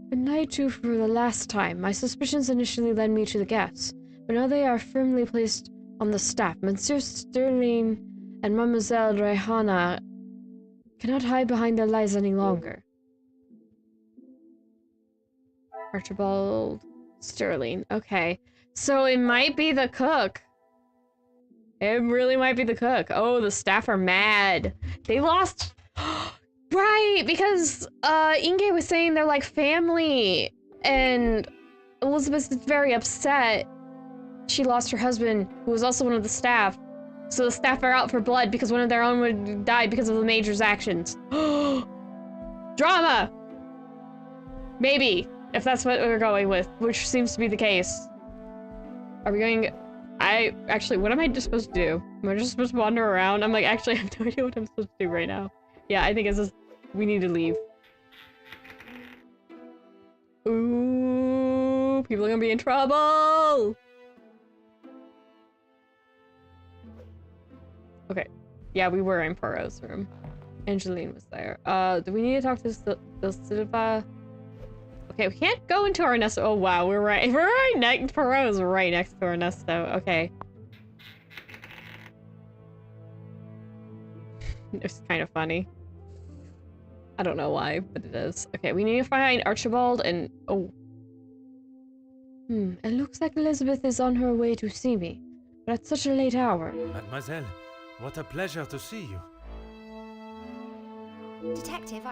Good night to for the last time. My suspicions initially led me to the guests, but now they are firmly placed on the staff. Monsieur Sterling and Mademoiselle Rehana cannot hide behind their lies any longer. Archibald Sterling. Okay. So it might be the cook. It really might be the cook. Oh, the staff are mad. They lost... Right, because Inge was saying they're like family, and Elizabeth is very upset. She lost her husband, who was also one of the staff. So the staff are out for blood because one of their own would die because of the Major's actions. Drama! Maybe, if that's what we're going with, which seems to be the case. Are we going... Actually, what am I just supposed to do? Am I just supposed to wander around? I'm like, actually, I have no idea what I'm supposed to do right now. Yeah, I think it's just... We need to leave. Ooh, people are gonna be in trouble! Okay. Yeah, we were in Poirot's room. Angeline was there. Do we need to talk to Silva? Okay, we can't go into Ernesto. Oh wow, we're right next. Poirot's right next to Ernesto. Okay. It's kind of funny. I don't know why, but it is. Okay, we need to find Archibald and... Oh. It looks like Elizabeth is on her way to see me, but at such a late hour. Mademoiselle, what a pleasure to see you. Detective,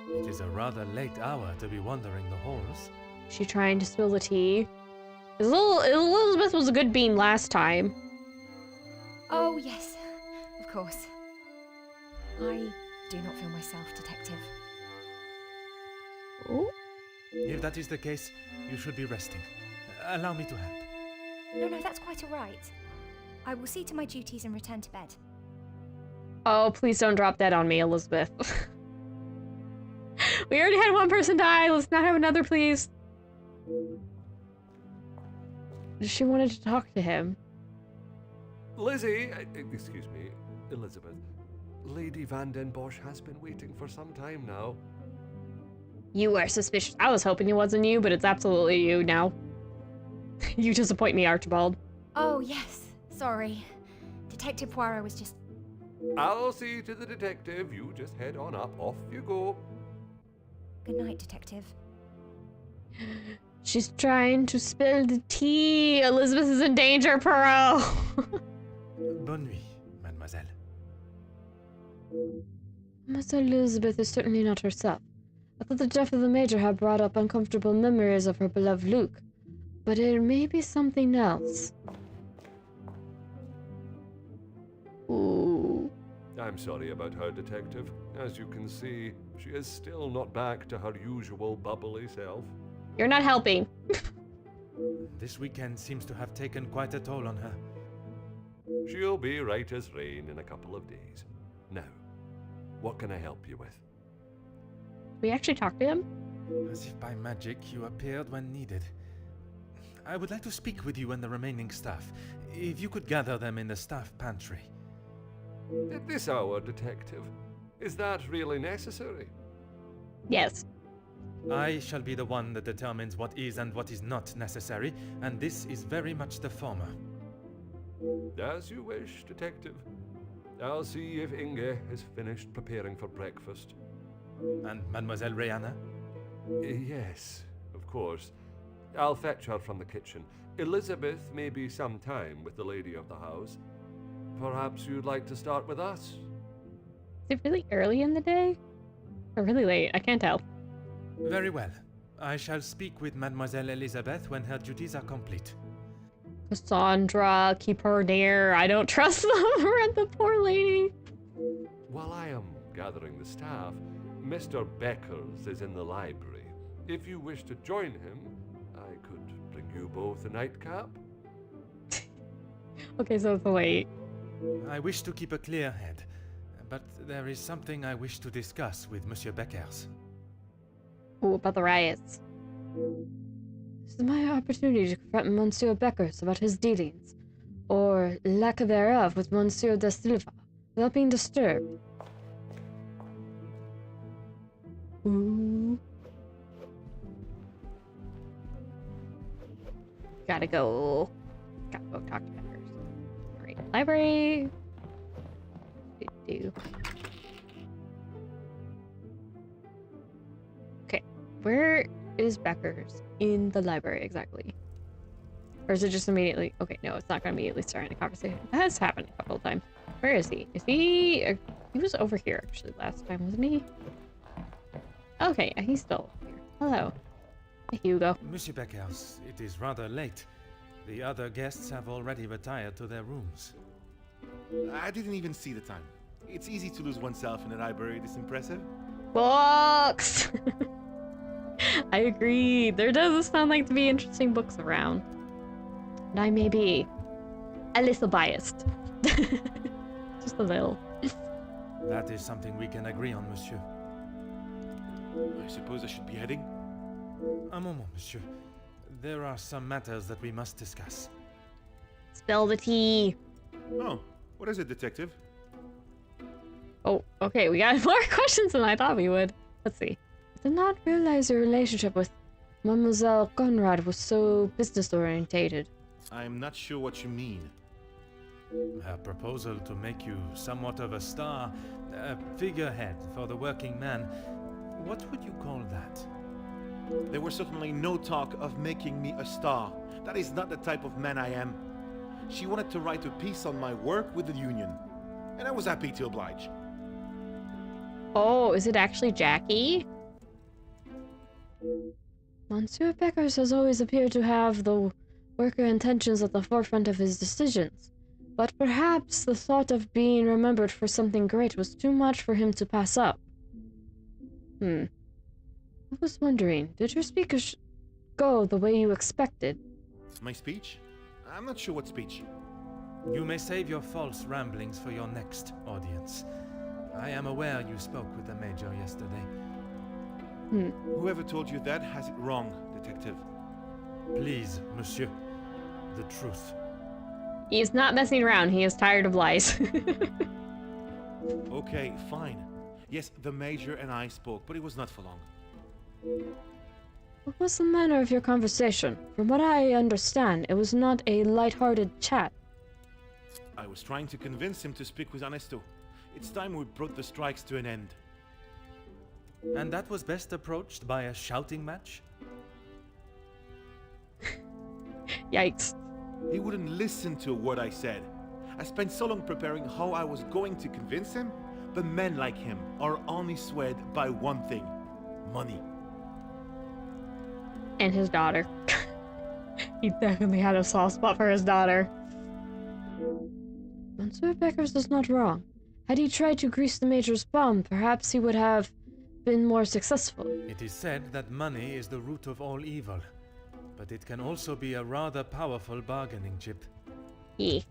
It is a rather late hour to be wandering the halls. She trying to spill the tea? Elizabeth was a good bean last time. Oh, yes. Of course. I do not feel myself, Detective. Oh? If that is the case, you should be resting. Allow me to help. No, that's quite all right. I will see to my duties and return to bed. Oh, please don't drop dead on me, Elizabeth. We already had one person die. Let's not have another, please. She wanted to talk to him. Lizzie, excuse me, Elizabeth. Lady Van Den Bosch has been waiting for some time now. You are suspicious. I was hoping it wasn't you, but it's absolutely you now. You disappoint me, Archibald. Oh, yes. Sorry. Detective Poirot was just... I'll see to the detective. You just head on up. Off you go. Good night, Detective. She's trying to spill the tea. Elizabeth is in danger, Poirot. Bonne nuit, mademoiselle. Miss Elizabeth is certainly not herself. I thought the death of the Major had brought up uncomfortable memories of her beloved Luke. But it may be something else. Ooh. I'm sorry about her, Detective. As you can see, she is still not back to her usual bubbly self. You're not helping. This weekend seems to have taken quite a toll on her. She'll be right as rain in a couple of days. Now, what can I help you with? We actually talked to him? As if by magic, you appeared when needed. I would like to speak with you and the remaining staff. If you could gather them in the staff pantry. At this hour, Detective? Is that really necessary? Yes. I shall be the one that determines what is and what is not necessary, and this is very much the former. As you wish, Detective. I'll see if Inge is finished preparing for breakfast. And Mademoiselle Rihanna? Yes, of course. I'll fetch her from the kitchen. Elizabeth may be some time with the lady of the house. Perhaps you'd like to start with us? Is it really early in the day? Or really late? I can't tell. Very well. I shall speak with Mademoiselle Elizabeth when her duties are complete. Cassandra, keep her near. I don't trust them. The poor lady. While I am gathering the staff, Mr. Beckers is in the library. If you wish to join him, I could bring you both a nightcap. Okay, so it's late. I wish to keep a clear head, but there is something I wish to discuss with Monsieur Beckers. Ooh, about the riots. This is my opportunity to confront Monsieur Beckers about his dealings, or lack thereof, with Monsieur de Silva, without being disturbed. Ooh. Gotta go talk to Beckers. Alright, library. Okay, where is Beckers in the library exactly? Or is it just immediately? Okay, no, it's not gonna immediately start any conversation. That has happened a couple of times. Where is he? Is he? He was over here actually last time, wasn't he? Okay, he's still here. Hello. Hey, Hugo. Monsieur Beckers, it is rather late. The other guests have already retired to their rooms. I didn't even see the time. It's easy to lose oneself in a library this impressive. Books! I agree. There does sound like to be interesting books around. And I may be a little biased. Just a little. That is something we can agree on, monsieur. I suppose I should be heading? A moment, monsieur. There are some matters that we must discuss. Spill the tea. Oh, what is it, Detective? Oh, okay, we got more questions than I thought we would. Let's see. I did not realize your relationship with Mademoiselle Conrad was so business-orientated. I'm not sure what you mean. Her proposal to make you somewhat of a star, a figurehead for the working man, what would you call that? There was certainly no talk of making me a star. That is not the type of man I am. She wanted to write a piece on my work with the union, and I was happy to oblige. Oh, is it actually Jackie? Monsieur Beckers has always appeared to have the worker intentions at the forefront of his decisions, but perhaps the thought of being remembered for something great was too much for him to pass up. I was wondering, did your speakers go the way you expected? My speech? I'm not sure what speech. You may save your false ramblings for your next audience. I am aware you spoke with the Major yesterday. Whoever told you that has it wrong, Detective. Please, monsieur. The truth. He's not messing around. He is tired of lies. Okay, fine. Yes, the Major and I spoke, but it was not for long. What was the manner of your conversation? From what I understand, it was not a light-hearted chat. I was trying to convince him to speak with Ernesto. It's time we brought the strikes to an end. And that was best approached by a shouting match? Yikes. He wouldn't listen to what I said. I spent so long preparing how I was going to convince him, but men like him are only swayed by one thing: money. And his daughter. He definitely had a soft spot for his daughter. Monsieur Beckers is not wrong. Had he tried to grease the Major's bum, perhaps he would have been more successful. It is said that money is the root of all evil, but it can also be a rather powerful bargaining chip. Yeah.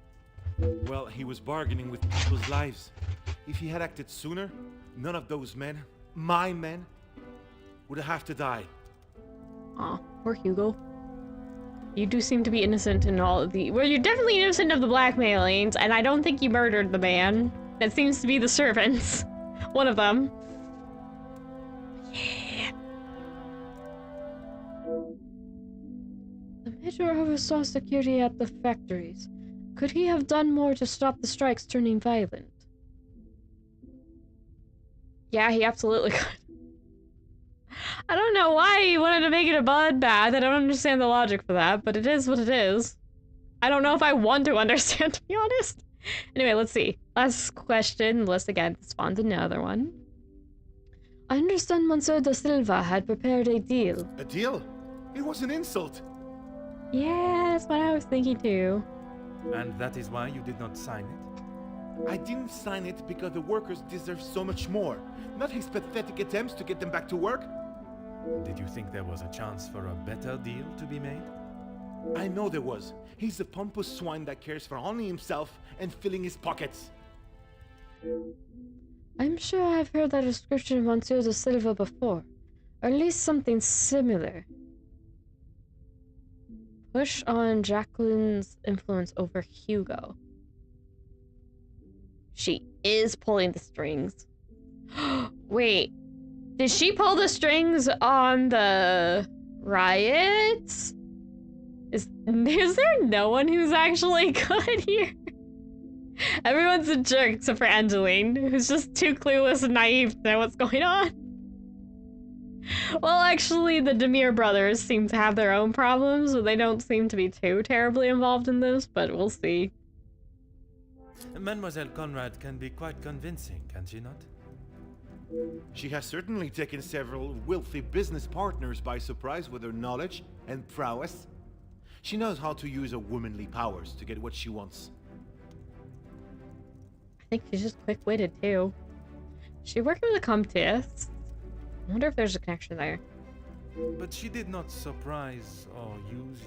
Well, he was bargaining with people's lives. If he had acted sooner, none of those men, my men, would have to die. Aw, poor Hugo. You do seem to be innocent in all of the... Well, you're definitely innocent of the blackmailings, and I don't think you murdered the man. That seems to be the servants. One of them. Yeah. The Major oversaw security at the factories. Could he have done more to stop the strikes turning violent? Yeah, he absolutely could. I don't know why he wanted to make it a bloodbath. I don't understand the logic for that, but it is what it is. I don't know if I want to understand, to be honest. Anyway, let's see. Last question, unless again spawns another one. I understand Monsieur da Silva had prepared a deal. A deal? It was an insult. Yeah, that's what I was thinking too. And that is why you did not sign it? I didn't sign it because the workers deserve so much more, not his pathetic attempts to get them back to work. Did you think there was a chance for a better deal to be made? I know there was. He's a pompous swine that cares for only himself and filling his pockets. I'm sure I've heard that description of Monsieur da Silva before, or at least something similar. Push on Jacqueline's influence over Hugo. She is pulling the strings. Wait, did she pull the strings on the riots? Is there no one who's actually good here? Everyone's a jerk except for Angeline, who's just too clueless and naive to know what's going on. Well, actually, the Demir brothers seem to have their own problems, but they don't seem to be too terribly involved in this, but we'll see. Mademoiselle Conrad can be quite convincing, can she not? She has certainly taken several wealthy business partners by surprise with her knowledge and prowess. She knows how to use her womanly powers to get what she wants. I think she's just quick-witted, too. She working with a Comtesse. I wonder if there's a connection there. But she did not surprise or use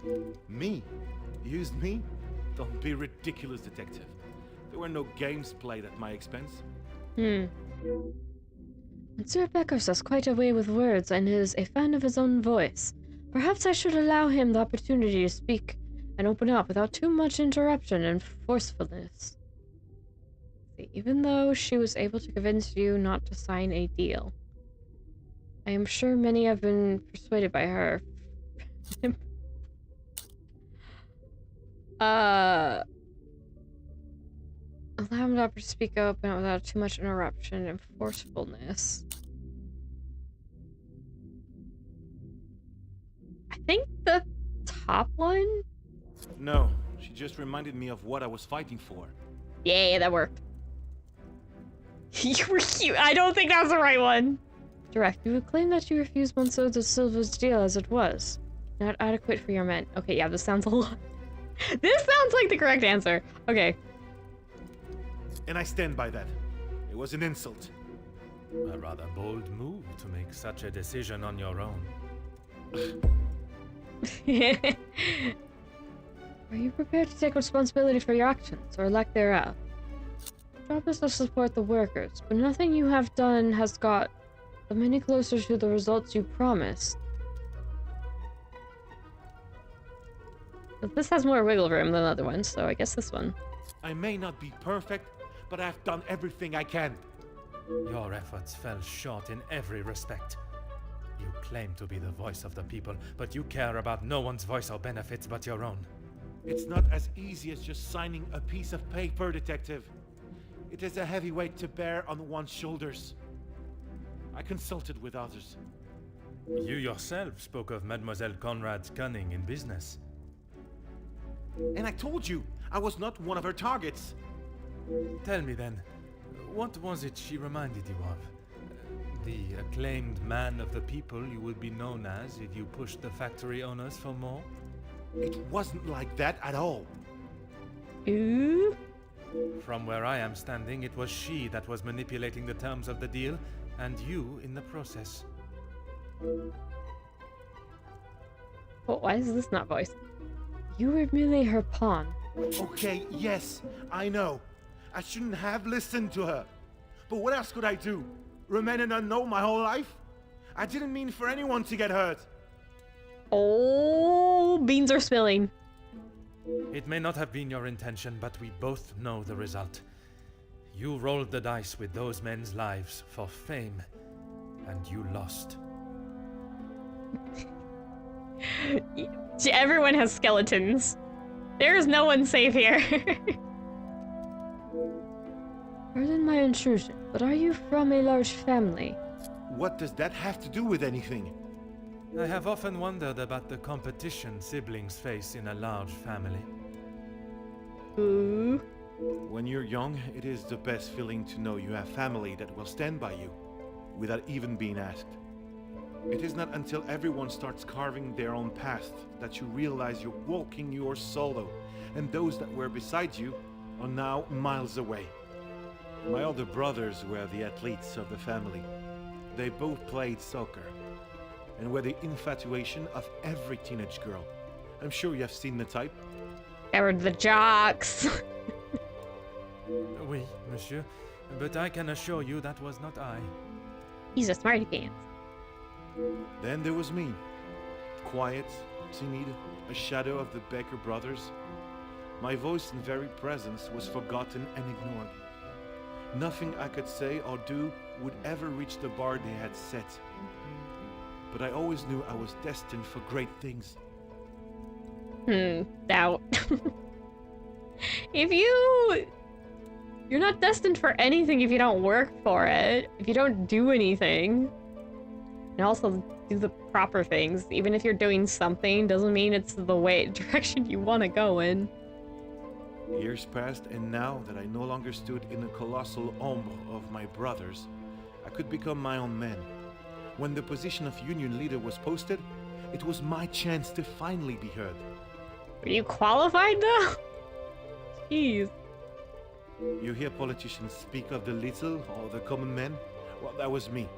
you. Me? Used me? Don't be ridiculous, Detective. There were no games played at my expense. Monsieur Beckers has quite a way with words and is a fan of his own voice. Perhaps I should allow him the opportunity to speak and open up without too much interruption and forcefulness. See, even though she was able to convince you not to sign a deal, I am sure many have been persuaded by her. Allow him to speak open without too much interruption and forcefulness. I think the top one? No, she just reminded me of what I was fighting for. Yeah, that worked. You were cute. I don't think that's the right one. Direct, you would claim that you refused Monsieur da Silva's deal as it was. Not adequate for your men. Okay, yeah, this sounds a lot. This sounds like the correct answer. Okay. And I stand by that. It was an insult. A rather bold move to make such a decision on your own. Are you prepared to take responsibility for your actions, or lack thereof? Your job is to support the workers, but nothing you have done has got them any closer to the results you promised. But this has more wiggle room than the other ones, so I guess this one. I may not be perfect, but I've done everything I can. Your efforts fell short in every respect. You claim to be the voice of the people, but you care about no one's voice or benefits but your own. It's not as easy as just signing a piece of paper, Detective. It is a heavy weight to bear on one's shoulders. I consulted with others. You yourself spoke of Mademoiselle Conrad's cunning in business. And I told you, I was not one of her targets. Tell me then, what was it she reminded you of? The acclaimed man of the people you would be known as if you pushed the factory owners for more? It wasn't like that at all. Ooh. From where I am standing, it was she that was manipulating the terms of the deal, and you in the process. Oh, why is this not voiced? You were merely her pawn. Okay, yes, I know. I shouldn't have listened to her. But what else could I do? Remain an unknown my whole life? I didn't mean for anyone to get hurt. Oh, beans are spilling. It may not have been your intention, but we both know the result. You rolled the dice with those men's lives for fame, and you lost. Everyone has skeletons. There is no one safe here. Pardon my intrusion, but are you from a large family? What does that have to do with anything? I have often wondered about the competition siblings face in a large family. Ooh. When you're young, it is the best feeling to know you have family that will stand by you, without even being asked. It is not until everyone starts carving their own path that you realize you're walking yours solo, and those that were beside you are now miles away. My older brothers were the athletes of the family. They both played soccer, and were the infatuation of every teenage girl. I'm sure you have seen the type. They were the jocks. Oui, monsieur, but I can assure you that was not I. He's a smarty pants. Then there was me. Quiet, timid, a shadow of the Baker brothers. My voice and very presence was forgotten and ignored. Nothing I could say or do would ever reach the bar they had set. But I always knew I was destined for great things. Doubt. You're not destined for anything if you don't work for it. If you don't do anything. And also do the proper things. Even if you're doing something, doesn't mean it's the direction you want to go in. Years passed, and now that I no longer stood in the colossal ombre of my brothers, I could become my own man. When the position of union leader was posted, it was my chance to finally be heard. Were you qualified though? Jeez. You hear politicians speak of the little or the common man? Well, that was me.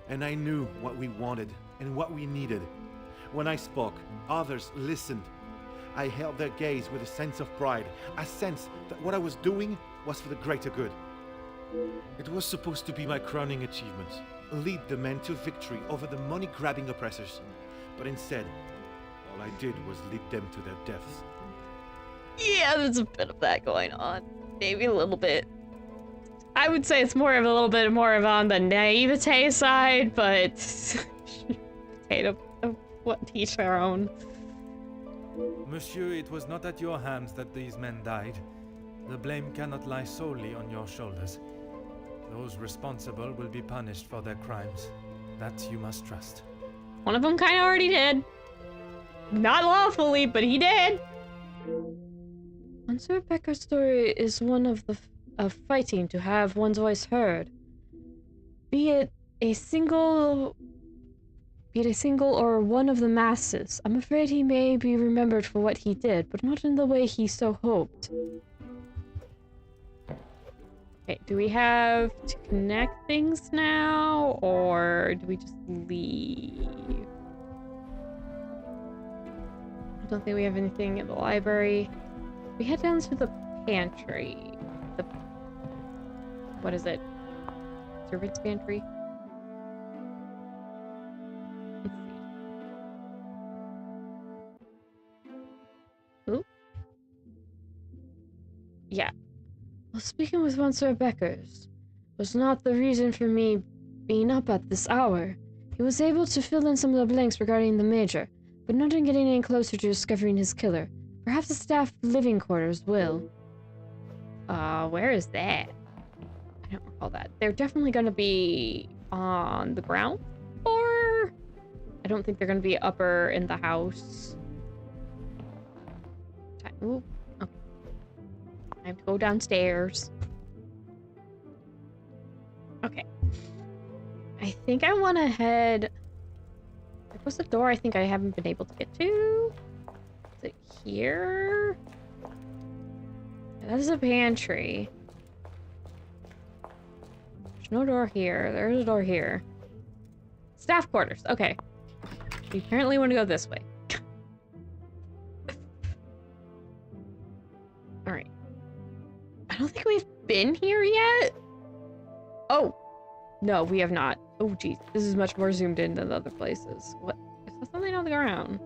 And I knew what we wanted and what we needed. When I spoke, others listened. I held their gaze with a sense of pride, a sense that what I was doing was for the greater good. It was supposed to be my crowning achievement, lead the men to victory over the money-grabbing oppressors. But instead, all I did was lead them to their deaths. Yeah, there's a bit of that going on. Maybe a little bit. I would say it's more of a little bit more of on the naivete side, but potato, what teach their own. Monsieur, it was not at your hands that these men died. The blame cannot lie solely on your shoulders. Those responsible will be punished for their crimes. That you must trust. One of them kind of already did. Not lawfully, but he did. Monsieur Becker's story is one of fighting to have one's voice heard. Be it a single or one of the masses. I'm afraid he may be remembered for what he did, but not in the way he so hoped. Okay, do we have to connect things now, or do we just leave? don't think we have anything in the library. We head down to the pantry. What is it? Servant's pantry? Let's see. Ooh. Yeah. Well, speaking with Monsieur Beckers was not the reason for me being up at this hour. He was able to fill in some of the blanks regarding the Major, but not in getting any closer to discovering his killer. Perhaps the staff living quarters will. Where is that? I don't recall that. They're definitely gonna be on the ground floor. I don't think they're gonna be upper in the house. Ooh, okay. I have to go downstairs. Okay. I think I want to head... There was a door I think I haven't been able to get to. Is it here? That is a pantry. There's no door here. There's a door here. Staff quarters. Okay. We apparently want to go this way. Alright. I don't think we've been here yet. Oh. No, we have not. Oh, geez. This is much more zoomed in than other places. What? Is that something on the ground?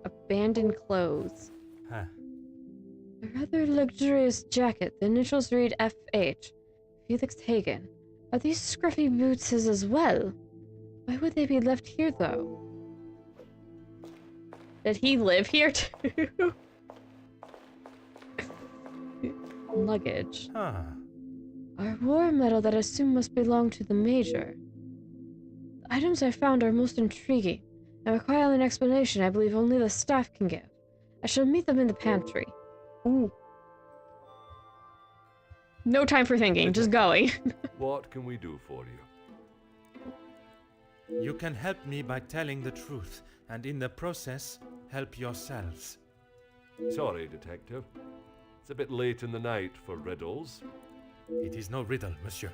Abandoned clothes. Huh. A rather luxurious jacket. The initials read F.H. Felix Hagen. Are these scruffy boots his as well? Why would they be left here, though? Did he live here, too? Luggage. Huh. Our war medal that I assume must belong to the Major. The items I found are most intriguing, and require an explanation I believe only the staff can give. I shall meet them in the pantry. Ooh. No time for thinking, just going. What can we do for you? You can help me by telling the truth, and in the process, help yourselves. Sorry, Detective. It's a bit late in the night for riddles. It is no riddle, monsieur.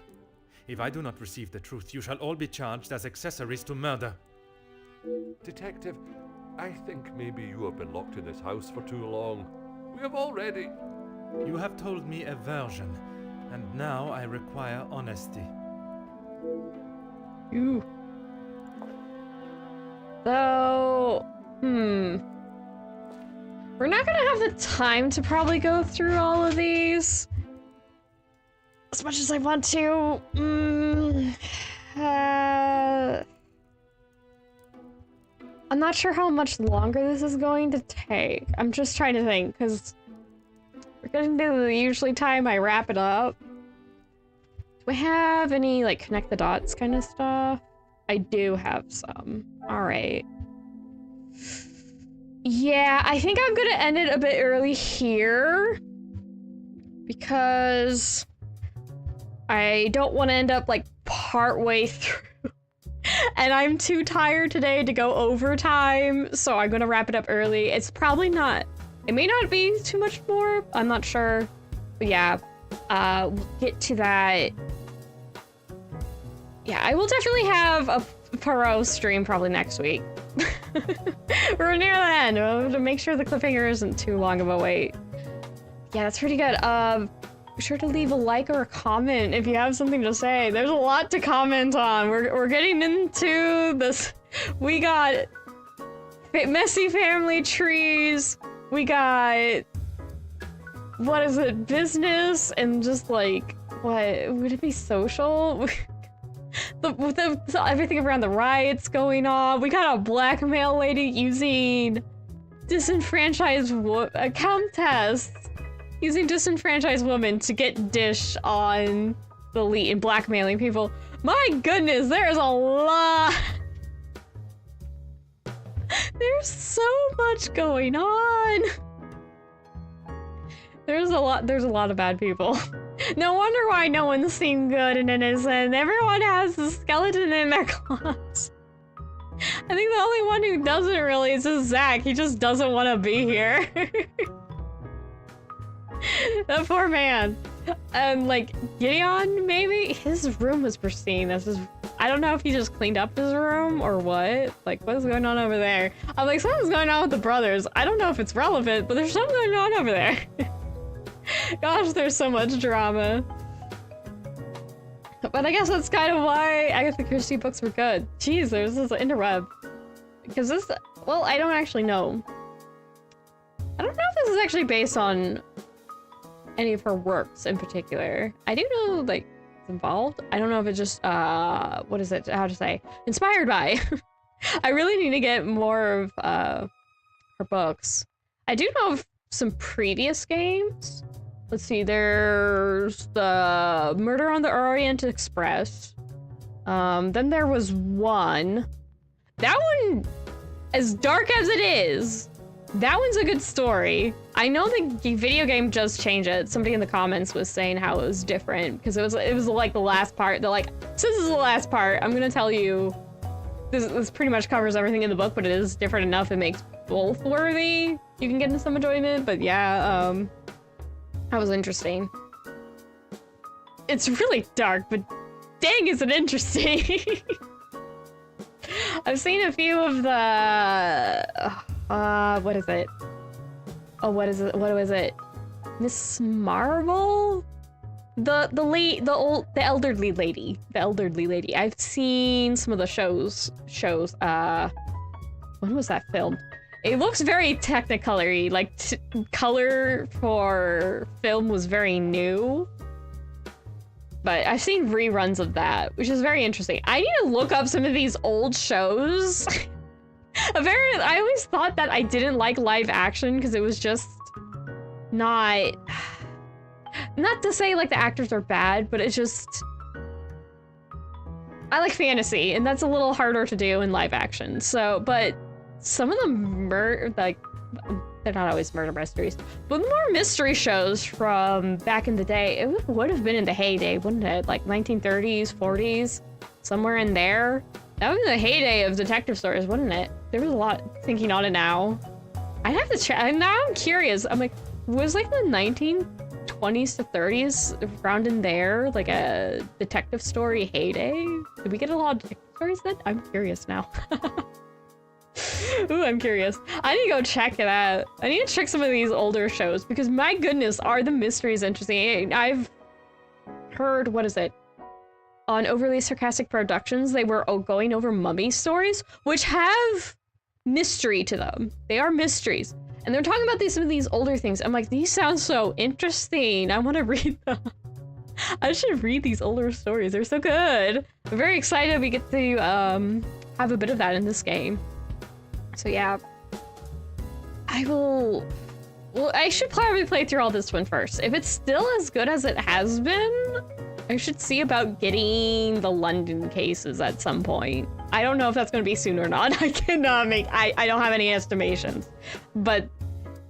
If I do not receive the truth, you shall all be charged as accessories to murder. Detective, I think maybe you have been locked in this house for too long. We have already... You have told me a version, and now I require honesty. Ooh. So, we're not gonna have the time to probably go through all of these. As much as I want to. I'm not sure how much longer this is going to take. I'm just trying to think, because we're getting to the usually time I wrap it up. Do we have any, like, connect the dots kind of stuff? I do have some. Alright. Yeah, I think I'm gonna end it a bit early here. Because I don't want to end up, like, partway through. And I'm too tired today to go overtime, so I'm gonna wrap it up early. It's probably not... It may not be too much more. I'm not sure. But yeah, we'll get to that. Yeah, I will definitely have a Poirot stream probably next week. We're near the end. To make sure the cliffhanger isn't too long of a wait. Yeah, that's pretty good. Be sure to leave a like or a comment if you have something to say. There's a lot to comment on. We're getting into this. We got messy family trees. We got, what is it, business, and just like, what would it be, social? Everything around the riots going on. We got a blackmail lady using disenfranchised countess using disenfranchised women to get dish on the elite and blackmailing people. My goodness, there's a lot. There's so much going on. There's a lot of bad people. No wonder why no one's seen good and innocent. Everyone has a skeleton in their closet. I think the only one who doesn't really is just Zach. He just doesn't want to be here. That poor man. And like Gideon, maybe his room was pristine. I don't know if he just cleaned up his room or what. Like, what is going on over there? I'm like, something's going on with the brothers. I don't know if it's relevant, but there's something going on over there. Gosh, there's so much drama. But I guess that's kind of why Agatha Christie books were good. Jeez, there's this interweb. Because this, well, I don't actually know. I don't know if this is actually based on any of her works in particular. I do know, like, it's involved. I don't know if it's just, what is it? How to say? Inspired by. I really need to get more of, her books. I do know of some previous games. Let's see, there's the Murder on the Orient Express. Then there was one. That one, as dark as it is, that one's a good story. I know the video game just changed it. Somebody in the comments was saying how it was different because it was like the last part. They're like, since this is the last part, I'm gonna tell you this pretty much covers everything in the book, but it is different enough it makes both worthy. You can get into some enjoyment, but yeah, that was interesting. It's really dark, but dang, is it interesting. I've seen a few of the what is it? Oh, what is it? What was it? Miss Marvel? The elderly lady. The elderly lady. I've seen some of the shows. When was that filmed? It looks very technicolor-y. Like, color for film was very new. But I've seen reruns of that, which is very interesting. I need to look up some of these old shows. I always thought that I didn't like live action because it was just not to say like the actors are bad, but it's just, I like fantasy and that's a little harder to do in live action. So, but some of them like, they're not always murder mysteries, but more mystery shows from back in the day, it would have been in the heyday, wouldn't it? Like 1930s, 40s, somewhere in there. That was the heyday of detective stories, wouldn't it? There was a lot thinking on it now. I'd have to check. Now I'm curious. I'm like, was like the 1920s to 30s around in there like a detective story heyday? Did we get a lot of detective stories then? I'm curious now. Ooh, I'm curious. I need to go check it out. I need to check some of these older shows because my goodness, are the mysteries interesting. I've heard, what is it? On Overly Sarcastic Productions, they were going over mummy stories, which have mystery to them. They are mysteries. And they're talking about some of these older things. I'm like, these sound so interesting. I want to read them. I should read these older stories. They're so good. I'm very excited we get to have a bit of that in this game. So yeah. Well, I should probably play through all this one first. If it's still as good as it has been, I should see about getting the London cases at some point. I don't know if that's going to be soon or not. I cannot I don't have any estimations. But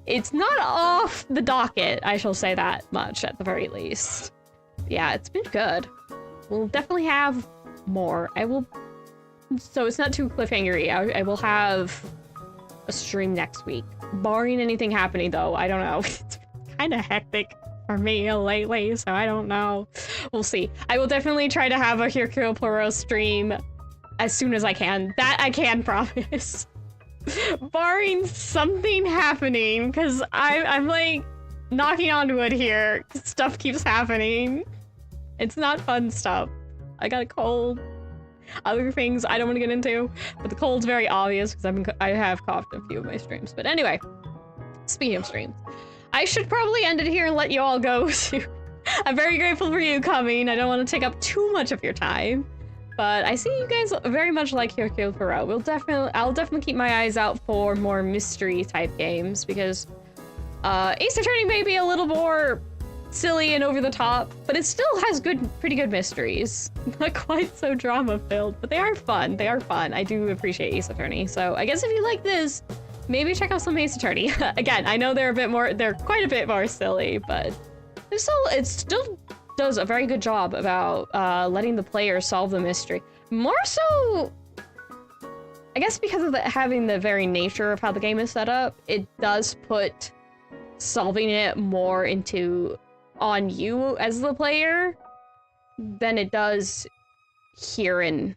it's not off the docket, I shall say that much at the very least. Yeah, it's been good. We'll definitely have more. So it's not too cliffhangery. I will have a stream next week. Barring anything happening though, I don't know. It's kind of hectic for me lately, so I don't know. We'll see. I will definitely try to have a Hercule Poirot stream as soon as I can. That I can promise. Barring something happening, because I'm like knocking on wood here. Stuff keeps happening. It's not fun stuff. I got a cold. Other things I don't want to get into, but the cold's very obvious because I have coughed a few of my streams. But anyway, speaking of streams, I should probably end it here and let you all go. I'm very grateful for you coming. I don't want to take up too much of your time, but I see you guys very much like Hercule Poirot. I'll definitely keep my eyes out for more mystery type games because Ace Attorney may be a little more silly and over the top, but it still has pretty good mysteries. Not quite so drama filled, but they are fun. They are fun. I do appreciate Ace Attorney. So I guess if you like this, maybe check out some Ace Attorney. Again, I know they're quite a bit more silly, but it still does a very good job about letting the player solve the mystery. More so, I guess because of having the very nature of how the game is set up, it does put solving it more on you as the player than it does here in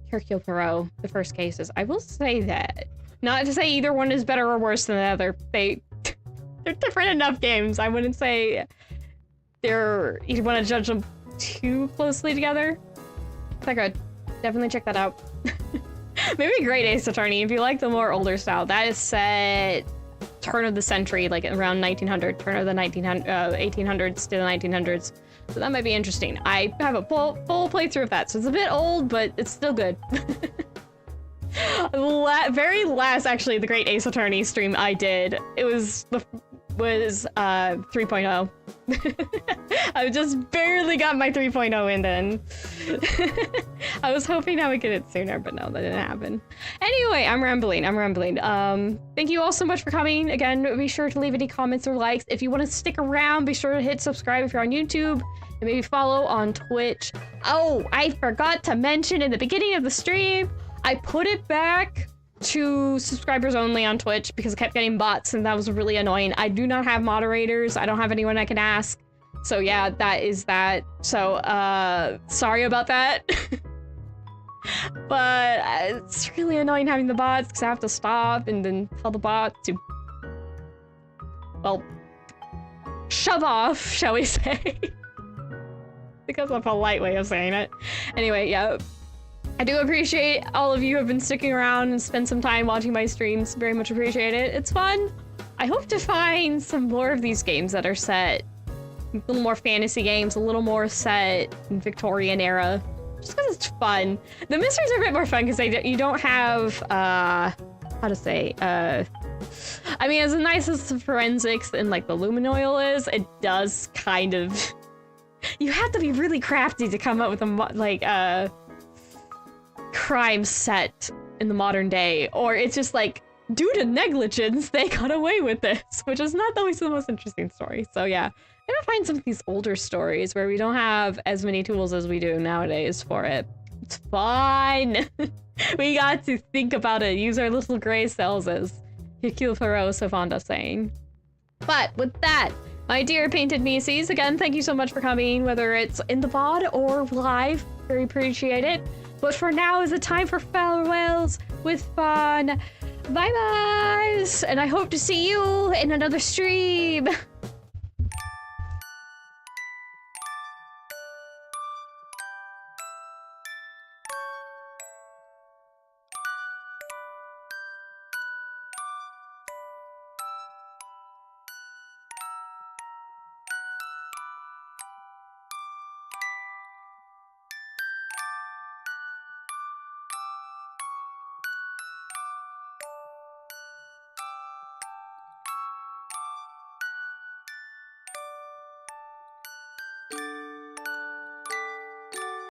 Hercule Poirot, the first cases. I will say that. Not to say either one is better or worse than the other. They're different enough games. I wouldn't say you'd want to judge them too closely together. They're good. Definitely check that out. Maybe Great Ace Attorney if you like the more older style. That is set turn of the century, like around 1900, turn of the 1800s to the 1900s. So that might be interesting. I have a full playthrough of that, so it's a bit old, but it's still good. Very last, actually, the Great Ace Attorney stream I did, it was 3.0. I just barely got my 3.0 in then. I was hoping I would get it sooner, but no, that didn't happen. Anyway, I'm rambling. Thank you all so much for coming. Again, be sure to leave any comments or likes. If you want to stick around, be sure to hit subscribe if you're on YouTube, and maybe follow on Twitch. Oh, I forgot to mention in the beginning of the stream, I put it back to subscribers only on Twitch because I kept getting bots and that was really annoying. I do not have moderators. I don't have anyone I can ask. So yeah, that is that. So, sorry about that. But it's really annoying having the bots because I have to stop and then tell the bot to, well, shove off, shall we say. Because of a polite way of saying it. Anyway, yeah. I do appreciate all of you who have been sticking around and spend some time watching my streams. Very much appreciate it. It's fun. I hope to find some more of these games that are set, a little more fantasy games, a little more set in Victorian era, just because it's fun. The mysteries are a bit more fun because you don't have, how to say, I mean, as nice as the forensics and like the Luminoil is, it does kind of, you have to be really crafty to come up with a, crime set in the modern day, or it's just like, due to negligence, they got away with this, which is not always the most interesting story. So yeah, I'm gonna find some of these older stories where we don't have as many tools as we do nowadays for it. It's fine. We got to think about it, use our little gray cells, as Hercule Poirot so fond of saying. But with that, my dear painted Mises, again, thank you so much for coming, whether it's in the VOD or live. Very appreciate it. But for now is the time for farewells with fun. Bye-byes! And I hope to see you in another stream!